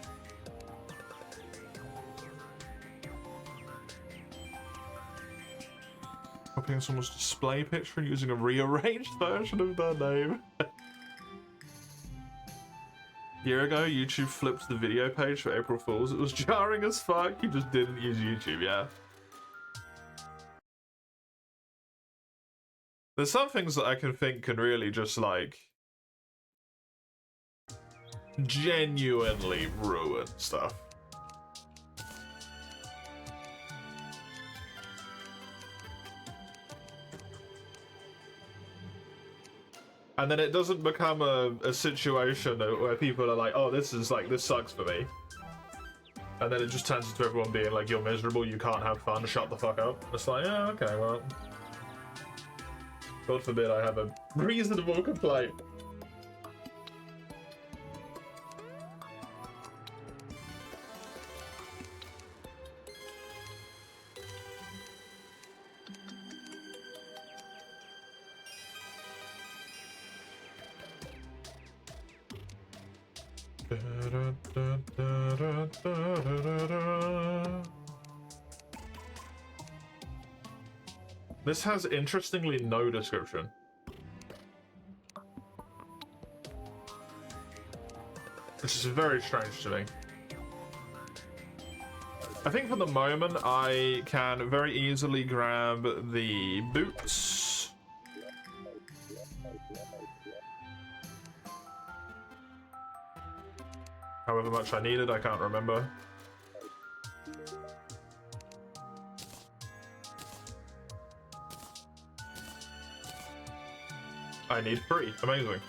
Copying someone's display picture and using a rearranged version of their name. A year ago, YouTube flipped the video page for April Fools. It was jarring as fuck. You just didn't use YouTube, yeah. There's some things that I can think can really just like genuinely ruin stuff. And then it doesn't become a situation where people are like, oh, this sucks for me. And then it just turns into everyone being like, you're miserable, you can't have fun, shut the fuck up. It's like, yeah, okay, well. God forbid I have a reasonable complaint. This has, interestingly, no description. Which is very strange to me. I think for the moment, I can very easily grab the boots. However much I needed, I can't remember. I need 3. Amazing.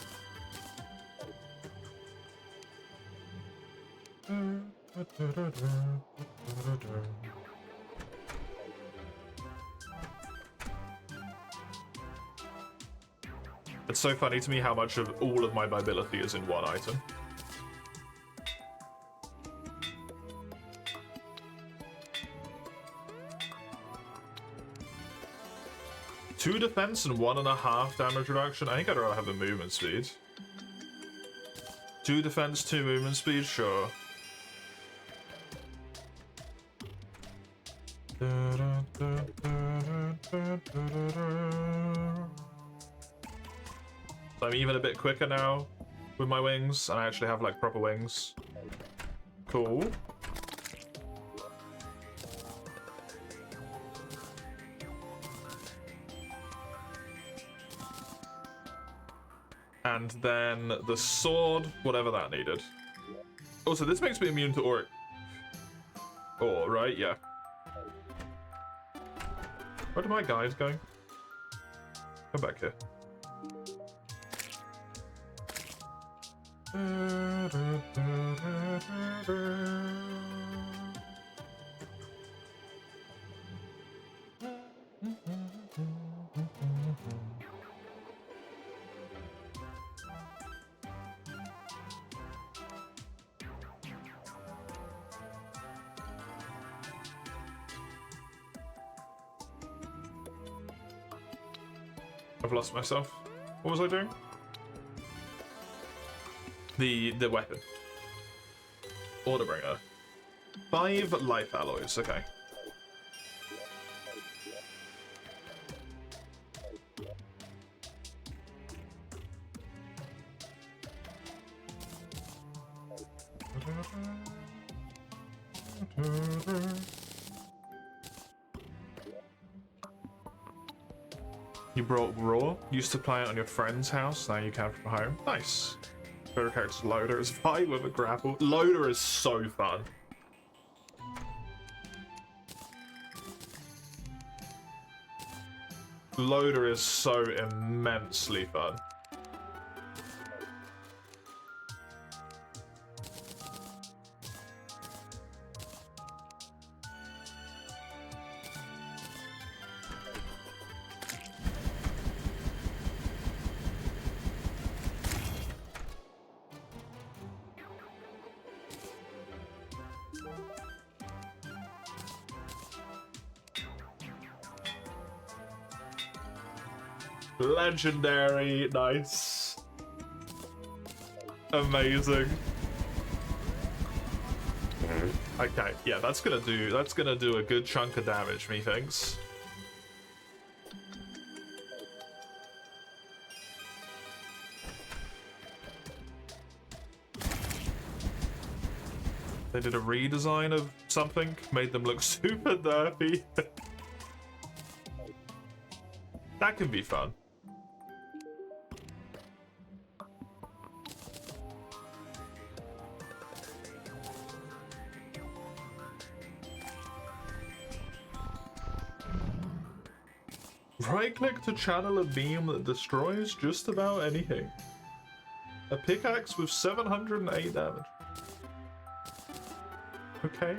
It's so funny to me how much of all of my mobility is in one item. Two defense and 1.5 damage reduction. I think I'd rather have the movement speed. 2 defense, 2 movement speed, sure. So I'm even a bit quicker now with my wings, and I actually have like proper wings. Cool. And then the sword, whatever that needed. Also, this makes me immune to auric. Oh, right, yeah. Where do my guys go? Come back here. I've lost myself. What was I doing? The weapon. Orderbringer. 5 life alloys, okay. You brought Raw? Used to play it on your friend's house, now you can from home. Nice. Favorite character's Loader is fight with a grapple. Loader is so fun. Loader is so immensely fun. Legendary, nice. Amazing. Okay, yeah, that's gonna do a good chunk of damage, methinks. They did a redesign of something, made them look super derpy. That can be fun. Right-click to channel a beam that destroys just about anything. A pickaxe with 708 damage. Okay.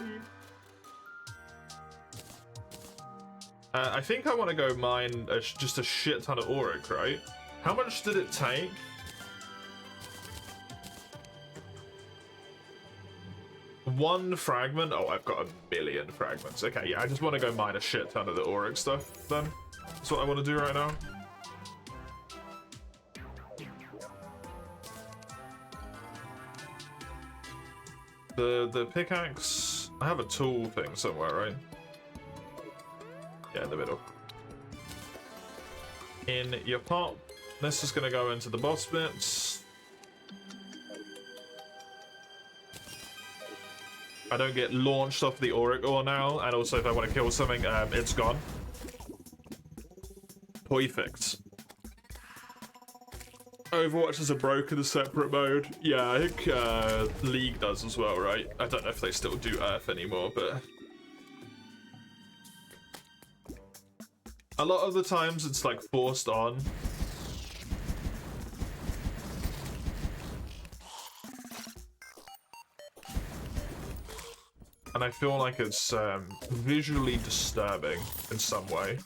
I think I want to go mine just a shit ton of auric, right? How much did it take? One fragment? Oh, I've got a million fragments. Okay, yeah, I just want to go mine a shit ton of the auric stuff then. That's what I want to do right now. The pickaxe... I have a tool thing somewhere, right? Yeah, in the middle. in your pot. This is going to go into the boss bits. I don't get launched off the auric ore now, and also if I want to kill something, it's gone. Perfect. Overwatch is a broken separate mode. Yeah, I think League does as well, right? I don't know if they still do Earth anymore, but a lot of the times it's like forced on. And I feel like it's visually disturbing in some way.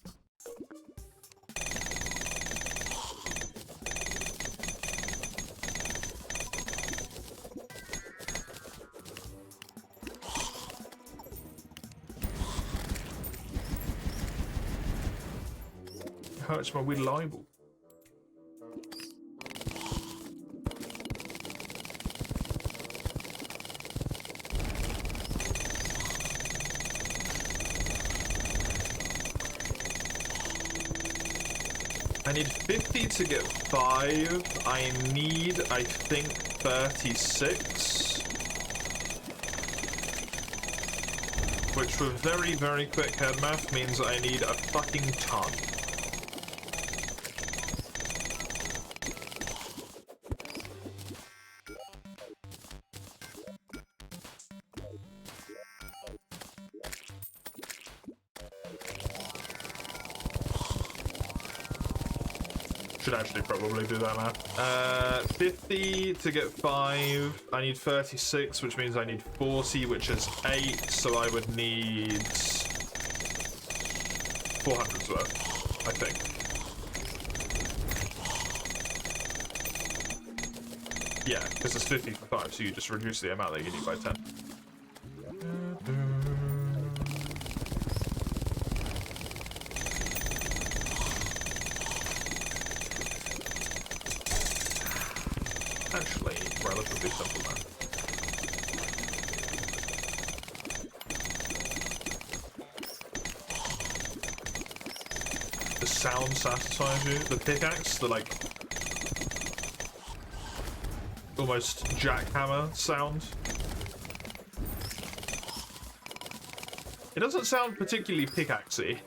Hurts my wee libel. I need 50 to get 5. I need, I think, 36. Which with very, very quick head math means I need a fucking ton. Should actually probably do that math. 50 to get 5. I need 36, which means I need 40, which is 8. So I would need 400's worth, I think. Yeah, because it's 50 for 5, so you just reduce the amount that you need by 10. Actually, relatively simple math. The sound satisfies you. The pickaxe, the like almost jackhammer sound. It doesn't sound particularly pickaxey.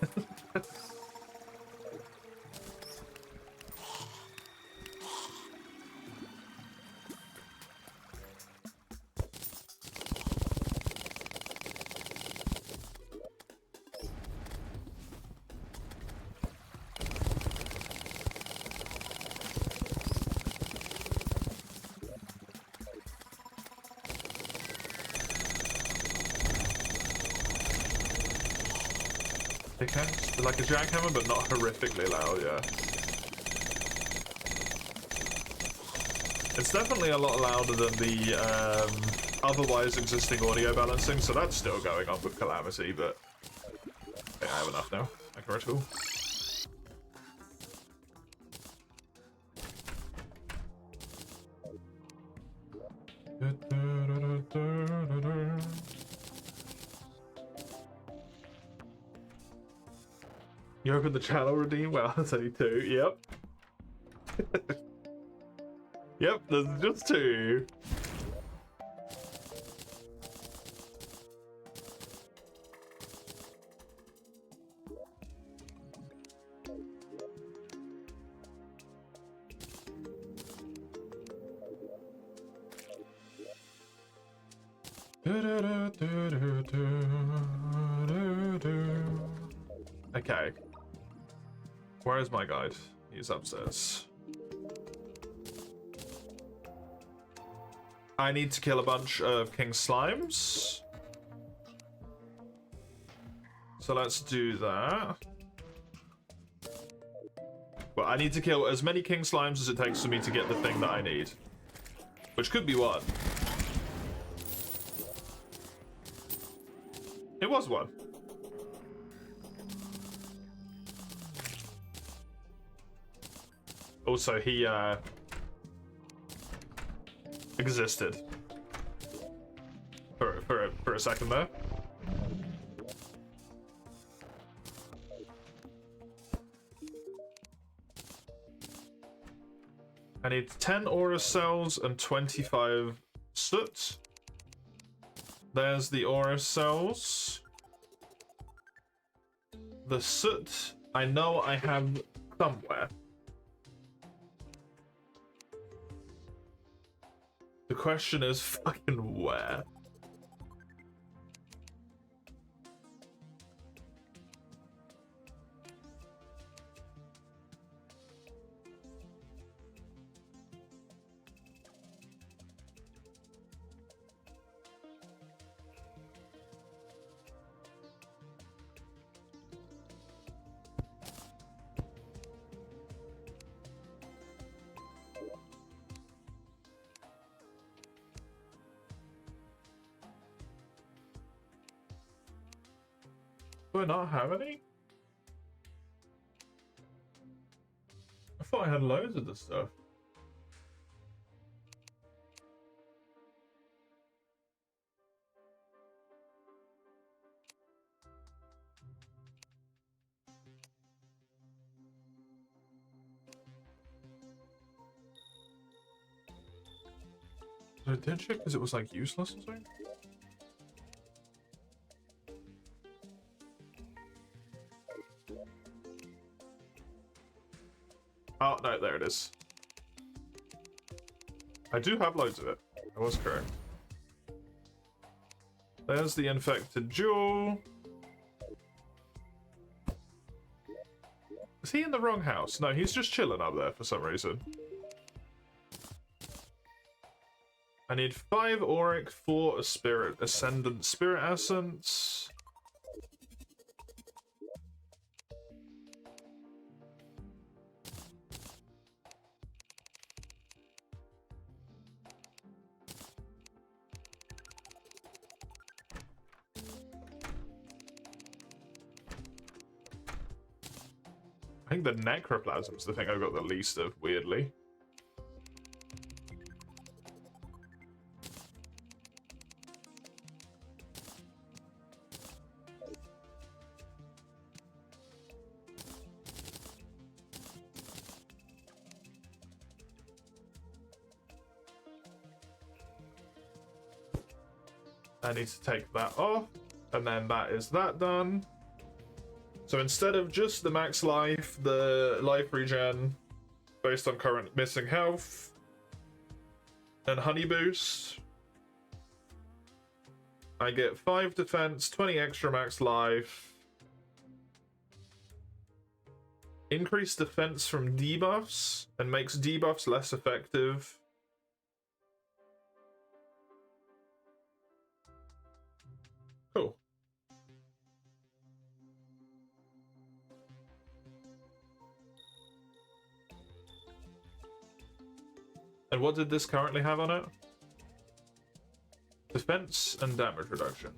Pickaxe? Like a jackhammer, but not horrifically loud, yeah. It's definitely a lot louder than the otherwise existing audio balancing, so that's still going on with Calamity, but I have enough now. I can retool. You opened the channel redeem? Well, that's only 2. Yep. Yep, there's just 2. Okay. Where is my guide? He's upstairs. I need to kill a bunch of king slimes. So let's do that. Well, I need to kill as many king slimes as it takes for me to get the thing that I need. Which could be 1. It was 1. Also, he, existed. For a second there. I need 10 aura cells and 25 soot. There's the aura cells. The soot, I know I have somewhere. The question is fucking where? Do I not have any? I thought I had loads of this stuff. Did I ditch it because it was like useless or something? Oh, no, there it is. I do have loads of it. I was correct. There's the infected jewel. Is he in the wrong house? No, he's just chilling up there for some reason. I need 5 auric, 4 ascendant spirit essence. I think the necroplasm's the thing I got the least of, weirdly. I need to take that off, and then that is that done. So instead of just the max life, the life regen based on current missing health, and honey boost, I get 5 defense, 20 extra max life, increased defense from debuffs, and makes debuffs less effective. Cool. And what did this currently have on it? Defense and damage reduction.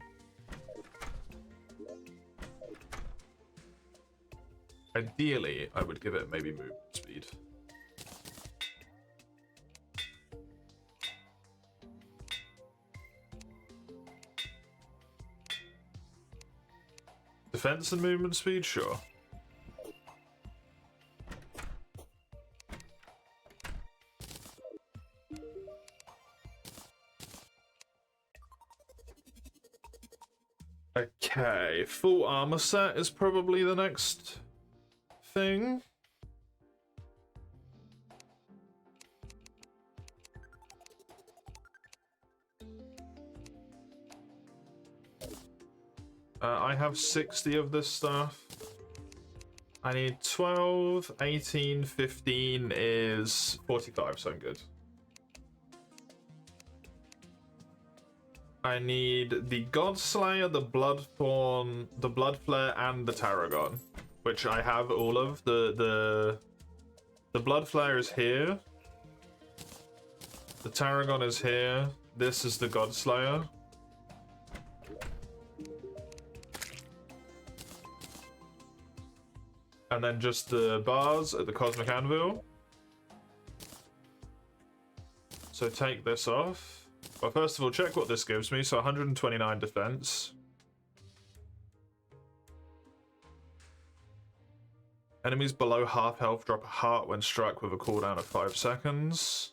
Ideally, I would give it maybe movement speed. Defense and movement speed? Sure. Okay, full armor set is probably the next thing. I have 60 of this stuff. I need 12, 18, 15 is 45, so I'm good. I need the Godslayer, the Bloodthorn, the Bloodflare, and the Tarragon, which I have all of. The Bloodflare is here. The Tarragon is here. This is the Godslayer. And then just the bars at the Cosmic Anvil. So take this off. Well, first of all, check what this gives me. So 129 defense. Enemies below half health drop a heart when struck with a cooldown of 5 seconds.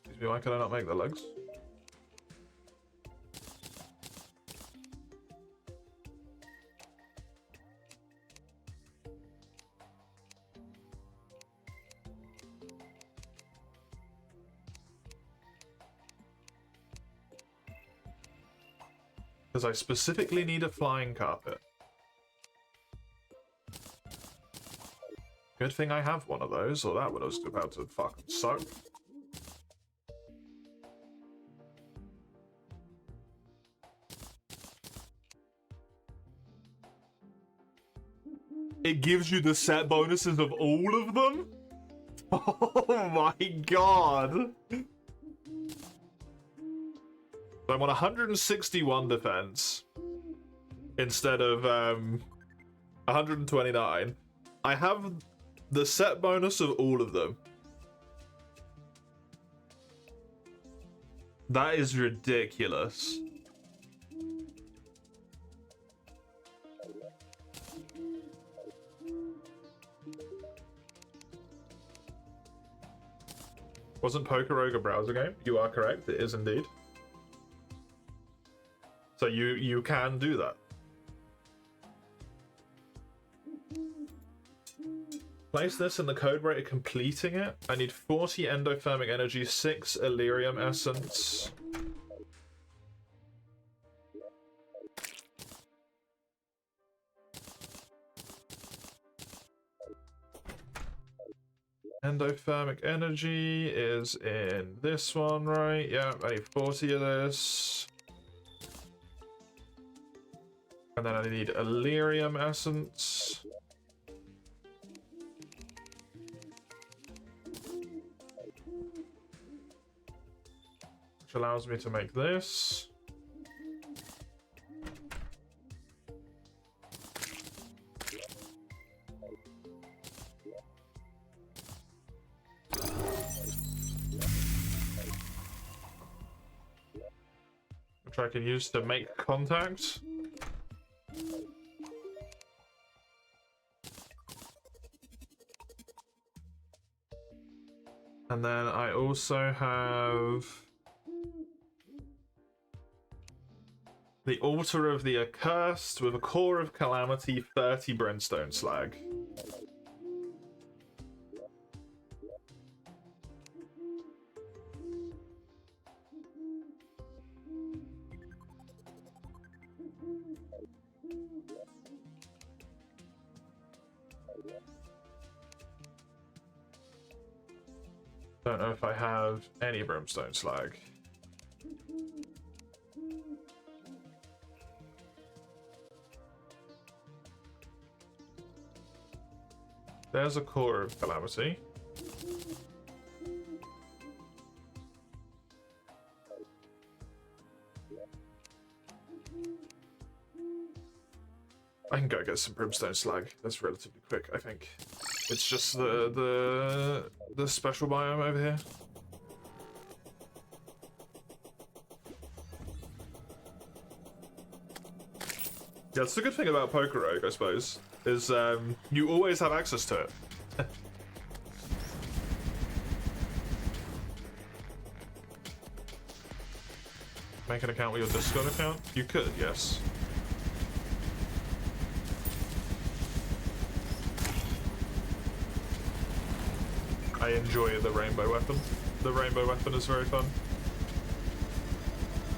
Excuse me, why can I not make the legs? Because I specifically need a flying carpet. Good thing I have one of those, or that would have about to fucking soak. It gives you the set bonuses of all of them? Oh my god! So I'm on 161 defense instead of 129. I have the set bonus of all of them. That is ridiculous. Wasn't Poker Rogue a browser game? You are correct, it is indeed. So you can do that. Place this in the code rate of completing it. I need 40 endothermic energy, 6 Illyrium essence. Endothermic energy is in this one, right? Yeah, I need 40 of this. And then I need Illyrium essence. Which allows me to make this. Which I can use to make contact. And then I also have the Altar of the Accursed with a core of Calamity, 30 Brimstone Slag. Don't know if I have any Brimstone Slag. There's a core of Calamity. I can go get some Brimstone Slag. That's relatively quick, I think. It's just the special biome over here. Yeah, that's the good thing about Poker Rogue, I suppose, is you always have access to it. Make an account with your Discord account? You could, yes. I enjoy the rainbow weapon. The rainbow weapon is very fun.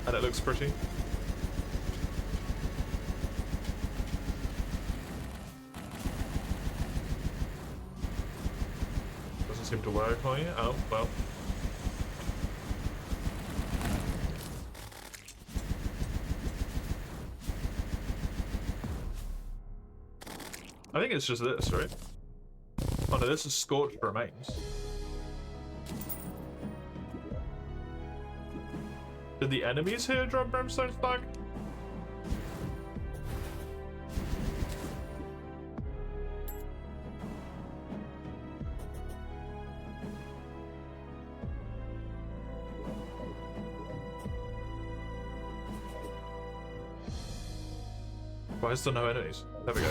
And it looks pretty. Doesn't seem to work on you. Oh, well. I think it's just this, right? Oh no, this is Scorched Remains. Did the enemies here drop Brimstone Slag? Why is there no enemies? There we go.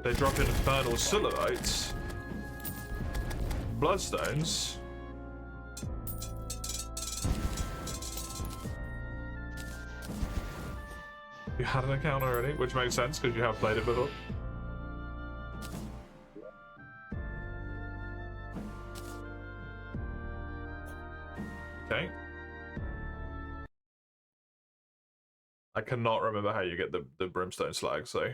They drop infernal silhouettes. Bloodstones. You had an account already, which makes sense because you have played it before. Okay. I cannot remember how you get the brimstone slag, so...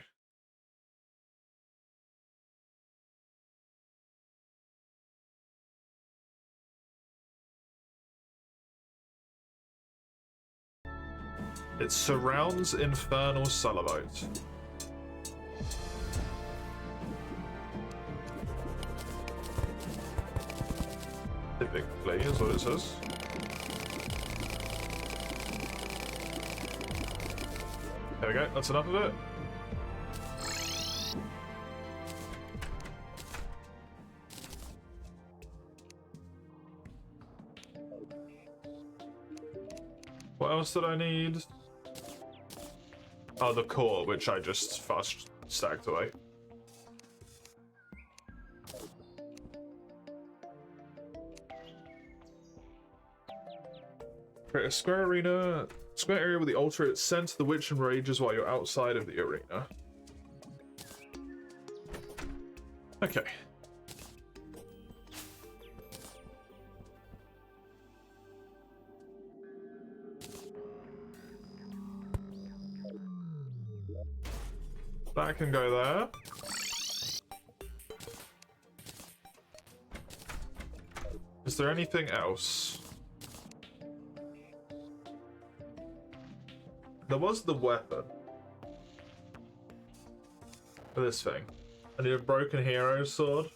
It surrounds infernal Sullivote. Typically, is what it says. There we go, that's enough of it. What else did I need? Oh, the core, which I just fast stacked away. Create a square arena, square area with the altar. It sends the witch and rages while you're outside of the arena. Okay. That can go there. Is there anything else? There was the weapon. This thing. I need a broken hero sword.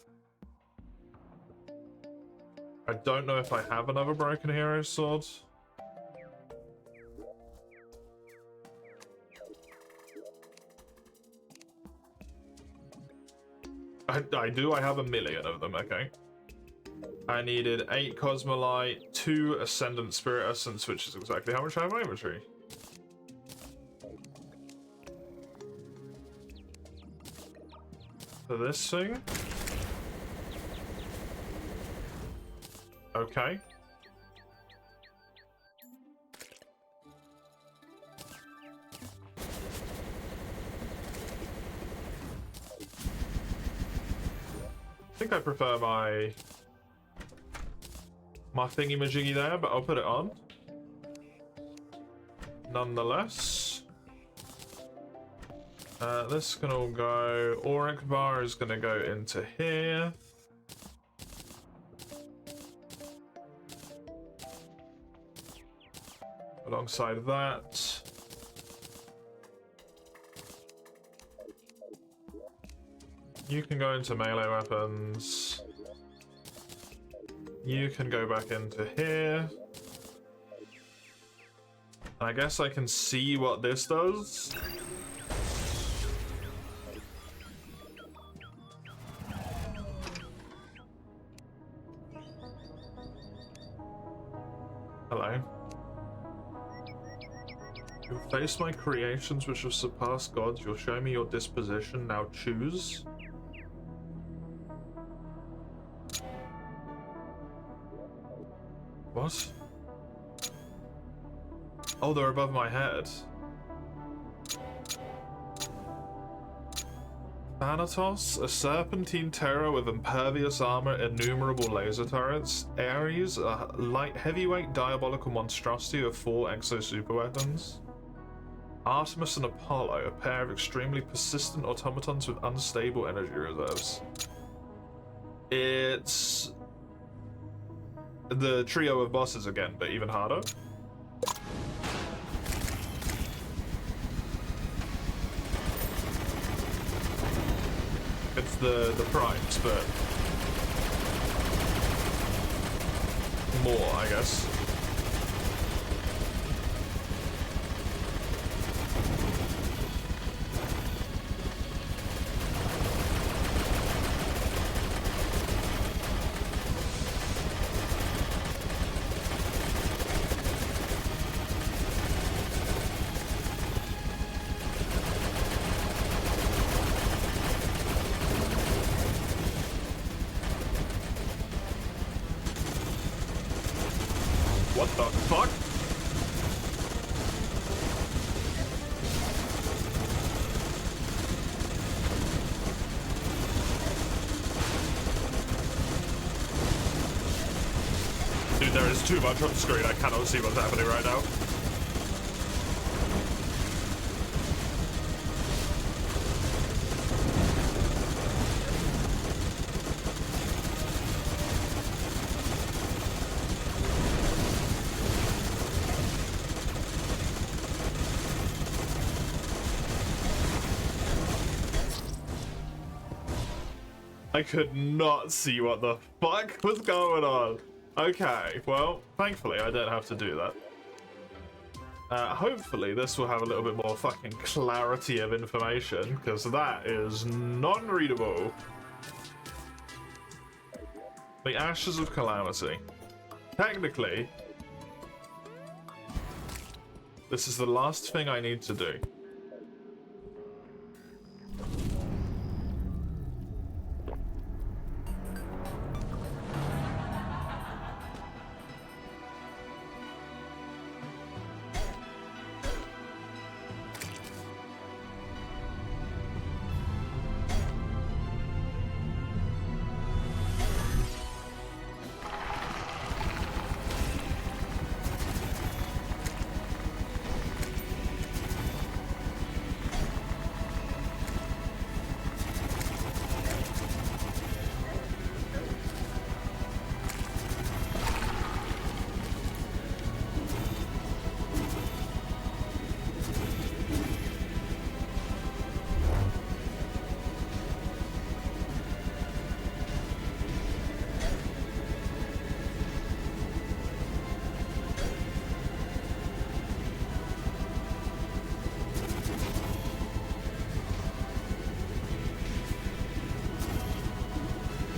I don't know if I have another broken hero sword. I do, I have 1,000,000 of them, okay. I needed 8 Cosmolite, 2 Ascendant Spirit Essence, which is exactly how much I have in my inventory. For this thing. Okay. I think I prefer my thingy-majiggy there, but I'll put it on. Nonetheless. This can all go. Auric bar is going to go into here. Alongside that. You can go into melee weapons. You can go back into here. I guess I can see what this does. Hello. You'll face my creations which have surpassed gods. You'll show me your disposition. Now choose. What? Oh, they're above my head. Thanatos, a serpentine terror with impervious armor, innumerable laser turrets. Ares, a light heavyweight diabolical monstrosity with 4 exo super weapons. Artemis and Apollo, a pair of extremely persistent automatons with unstable energy reserves. It's the trio of bosses again, but even harder. It's the primes, but more, I guess. What the fuck? Dude, there is too much on screen. I cannot see what's happening right now. I could not see what the fuck was going on. Okay, well, thankfully I don't have to do that. Hopefully this will have a little bit more fucking clarity of information, because that is non-readable. The Ashes of Calamity. Technically, this is the last thing I need to do.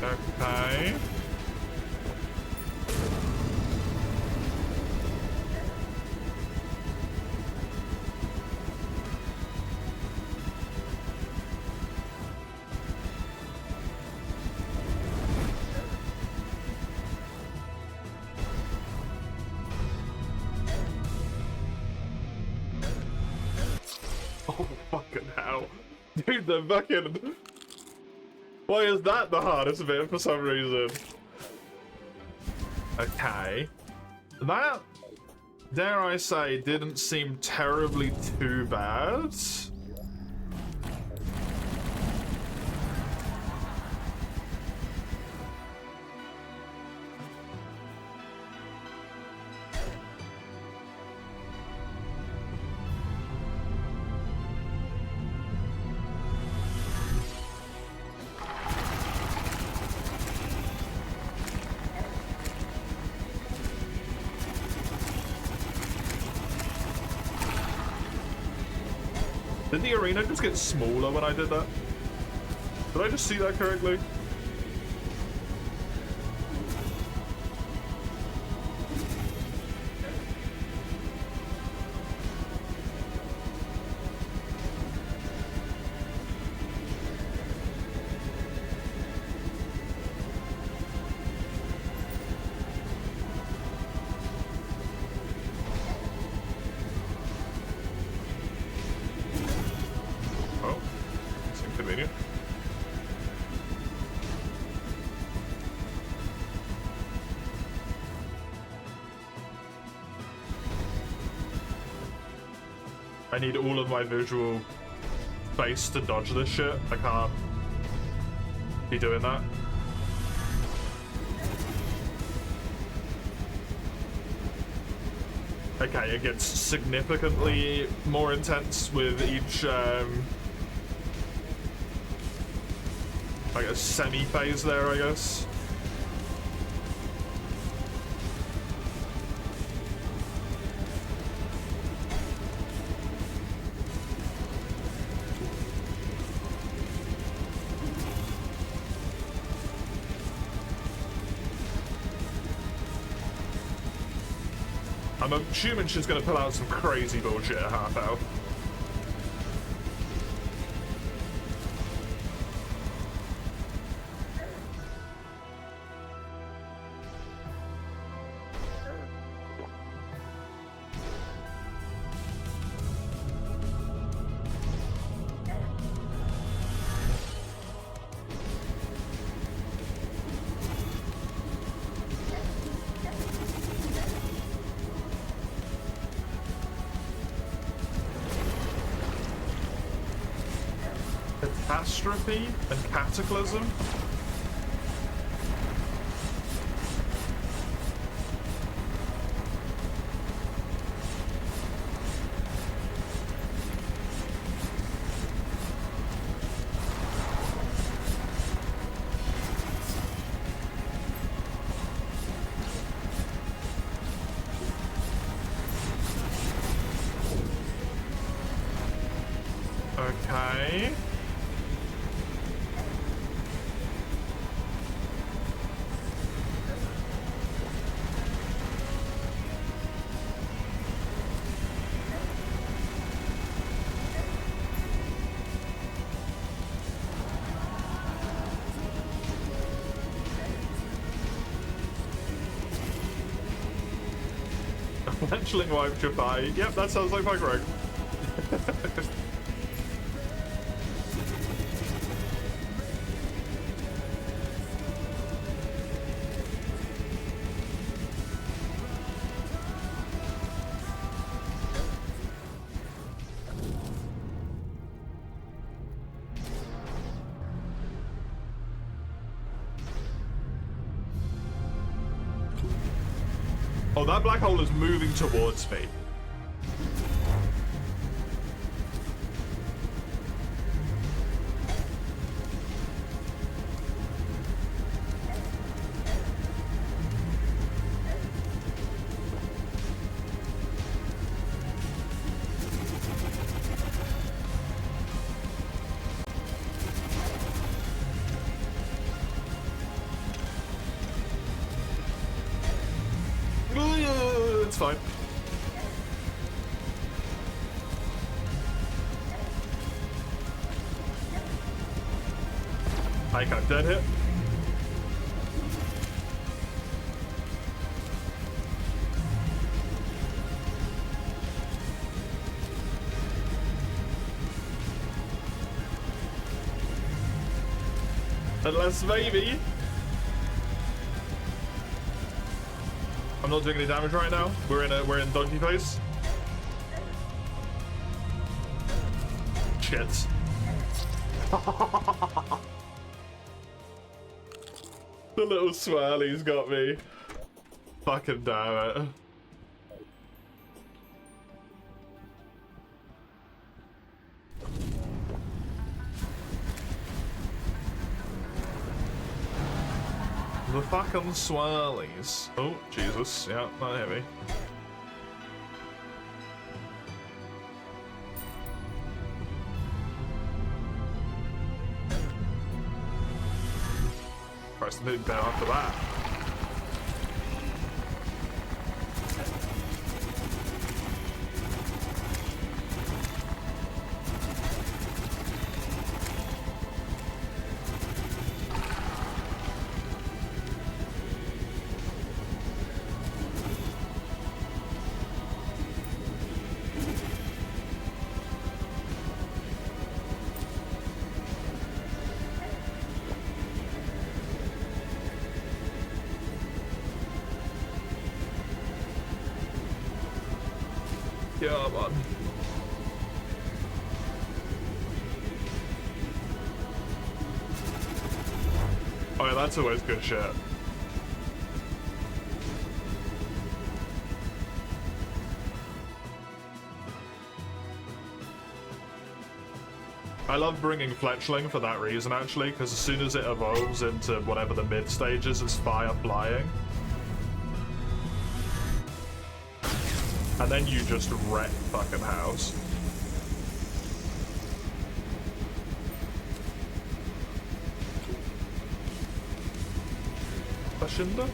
Okay. Oh, fucking hell. Dude, the fucking... Why is that the hardest bit for some reason? Okay. That, dare I say, didn't seem terribly too bad. Did the arena just get smaller when I did that? Did I just see that correctly? I need all of my visual space to dodge this shit. I can't be doing that. Okay, it gets significantly more intense with each, like a semi-phase there, I guess. I'm assuming she's gonna pull out some crazy bullshit at half health. Catastrophe and Cataclysm. Okay. Fletchling wiped your thigh. Yep, that sounds like my Greg. Oh, that black hole is moving towards me. It's fine. I got dead hit. Unless maybe. I'm not doing any damage right now. We're in donkey face. Shit. The little swirly's got me. Fucking damn it. The fucking swirlies. Oh, Jesus. Yeah, not heavy. Christ, I'm hitting down after that. Yeah, man. Oh yeah, that's always good shit. I love bringing Fletchling for that reason, actually, because as soon as it evolves into whatever the mid stage is, it's fire flying. And then you just wreck fucking house. Bashinda?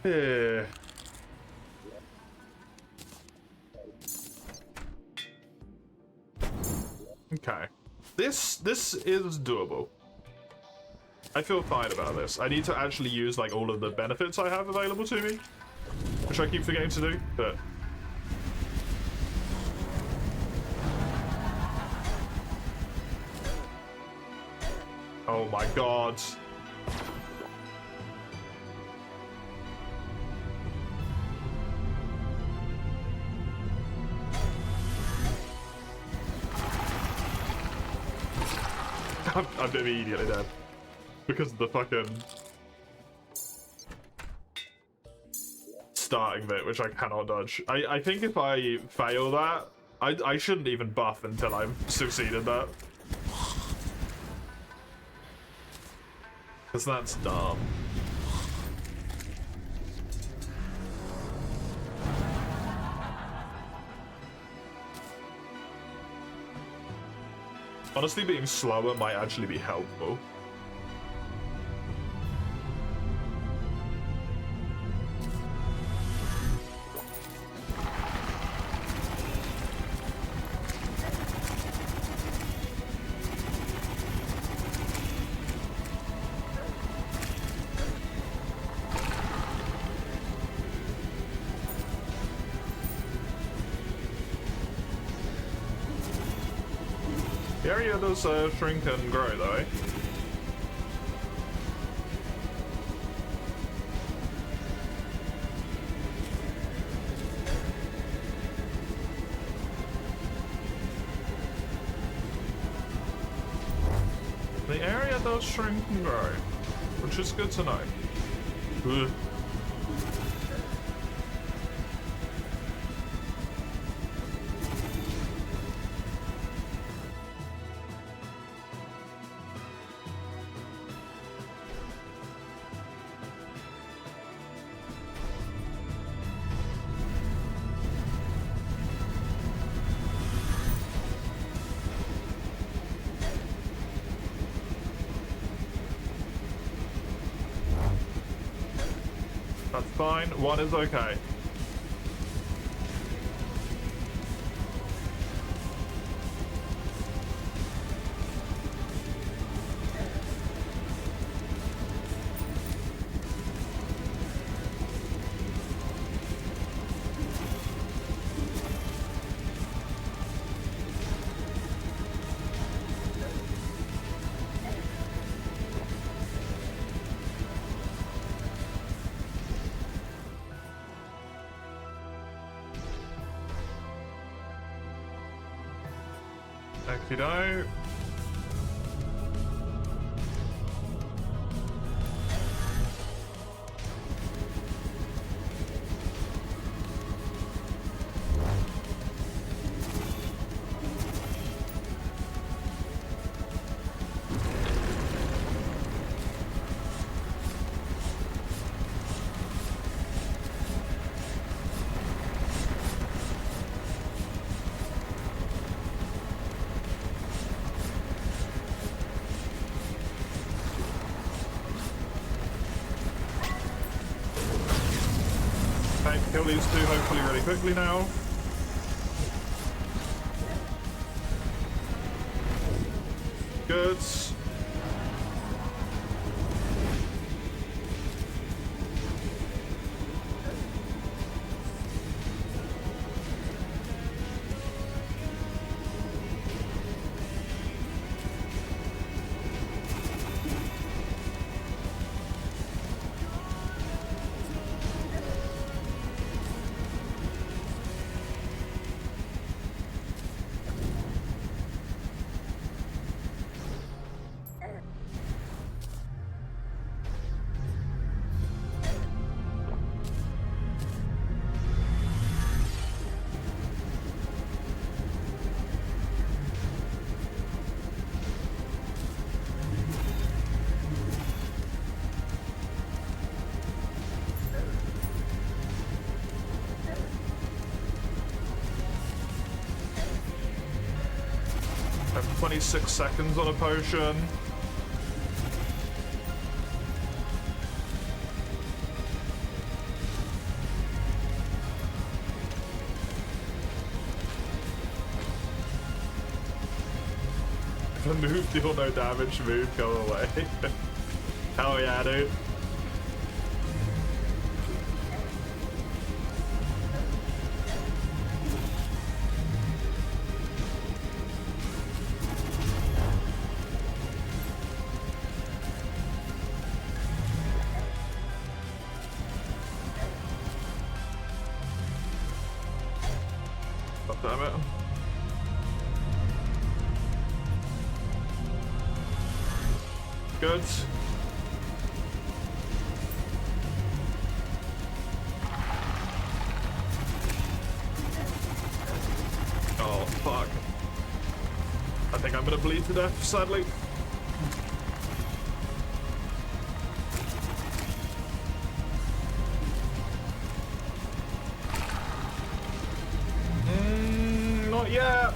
Yeah. Okay. This is doable. I feel fine about this. I need to actually use like all of the benefits I have available to me, which I keep forgetting to do, but oh my god. I'm immediately dead. Because of the fucking starting bit, which I cannot dodge. I think if I fail that, I shouldn't even buff until I've succeeded that. Because that's dumb. Honestly, being slower might actually be helpful. The area does shrink and grow, though, eh? The area does shrink and grow, which is good to know. Ugh. That's fine. One is okay. Okey-doke. Kill these two hopefully really quickly now. Good. I have 26 seconds on a potion. The move deal no damage move go away. Hell yeah, dude. God damn it. Good. Oh, fuck. I think I'm gonna bleed to death, sadly. Not yet.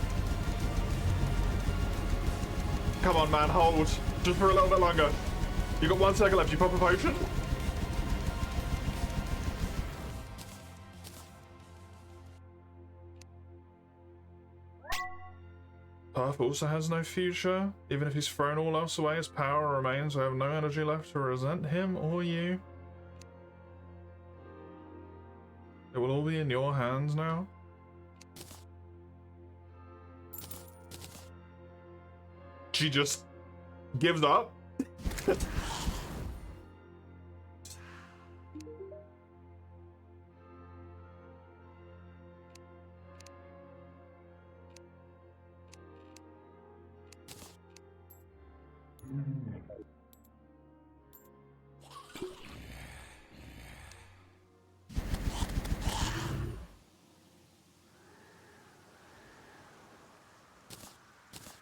Come on, man, hold. Just for a little bit longer. You got 1 second left. You pop a potion? Path also has no future. Even if he's thrown all else away, his power remains. I have no energy left to resent him or you. It will all be in your hands now. She just gives up.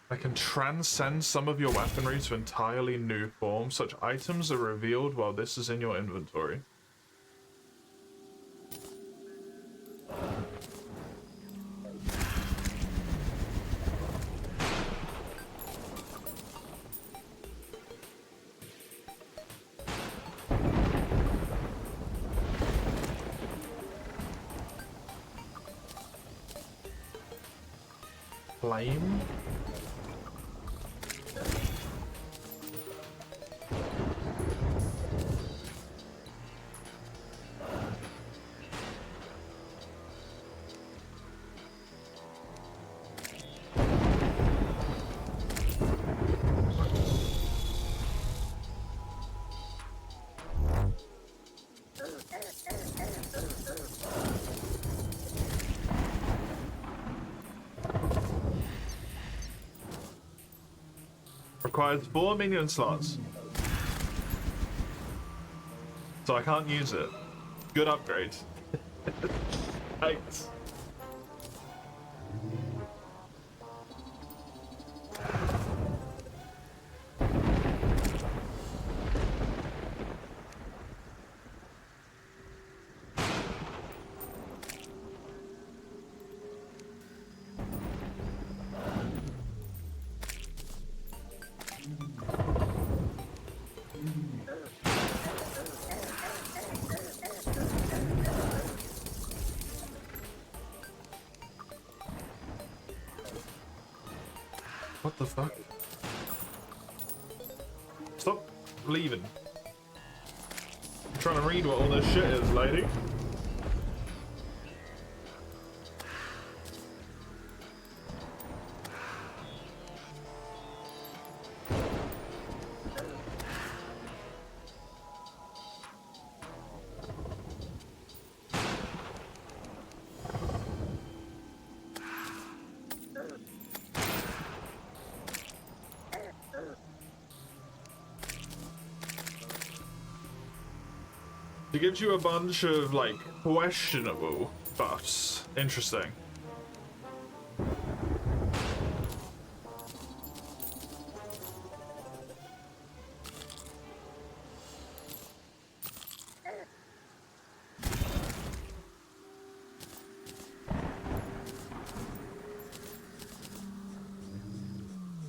I can transcend some of your weaponry to entirely new forms. Such items are revealed while this is in your inventory. Flame? Requires 4 minion slots. So I can't use it. Good upgrade. Thanks. What the fuck? Stop leaving. I'm trying to read what all this shit is, lady. It gives you a bunch of, like, questionable buffs. Interesting.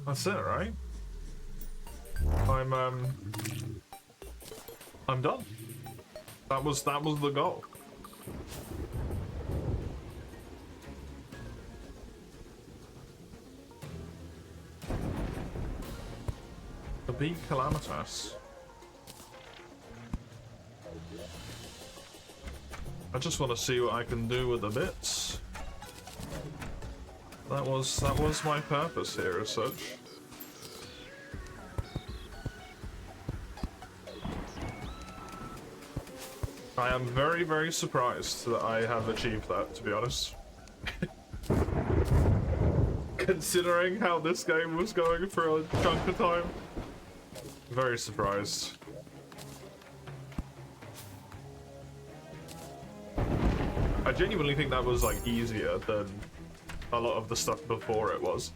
That's it, right? I'm done. That was the goal. be calamitous. I just want to see what I can do with the bits. That was my purpose here as such. I am very, very surprised that I have achieved that, to be honest. Considering how this game was going for a chunk of time. Very surprised. I genuinely think that was like easier than a lot of the stuff before it was.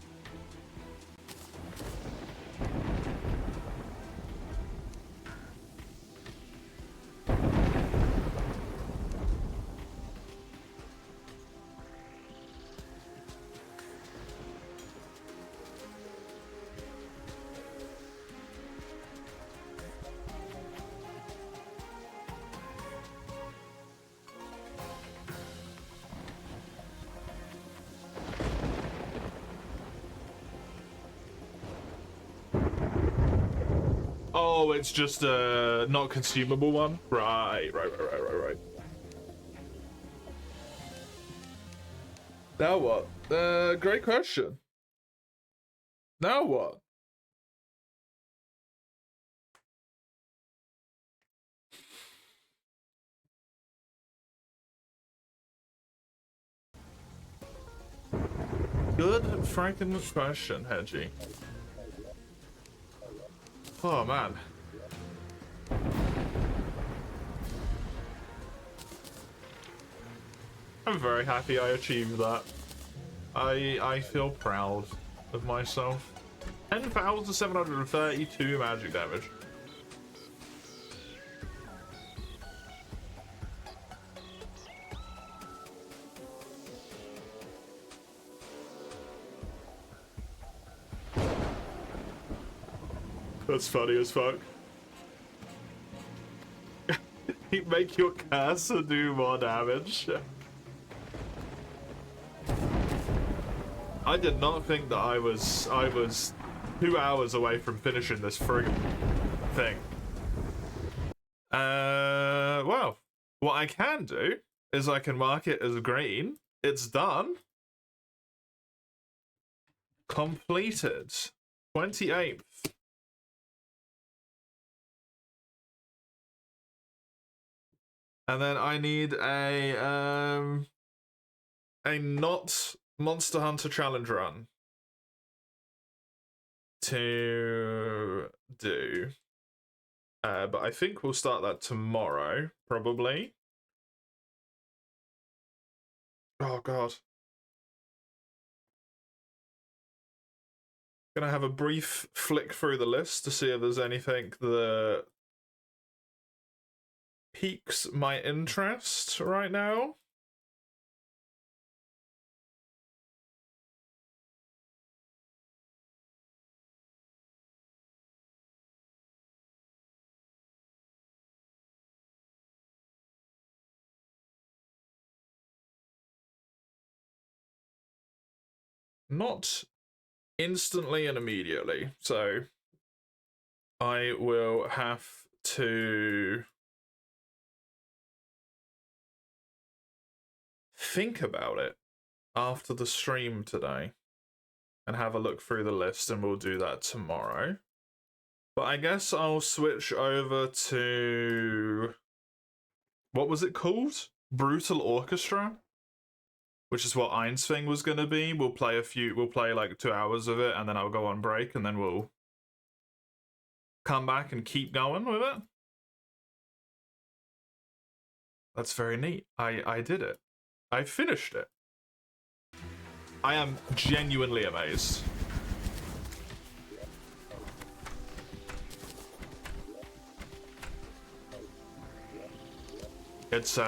Oh, it's just a not consumable one? Right. Now what? Great question. Now what? Good franken question, Hedgie. Oh man. I'm very happy I achieved that. I feel proud of myself. 10,732 magic damage. That's funny as fuck. You make your cursor do more damage. I did not think that I was 2 hours away from finishing this friggin' thing. Well, what I can do is I can mark it as green. It's done. Completed. 28th. And then I need a not Monster Hunter challenge run to do. But I think we'll start that tomorrow, probably. Oh god. Gonna have a brief flick through the list to see if there's anything that piques my interest right now. Not instantly and immediately, so I will have to think about it after the stream today and have a look through the list, and we'll do that tomorrow. But I guess I'll switch over to, what was it called? Brutal Orchestra, which is what Ein's thing was gonna be. We'll play like 2 hours of it, and then I'll go on break, and then we'll come back and keep going with it. That's very neat. I did it. I finished it. I am genuinely amazed. It's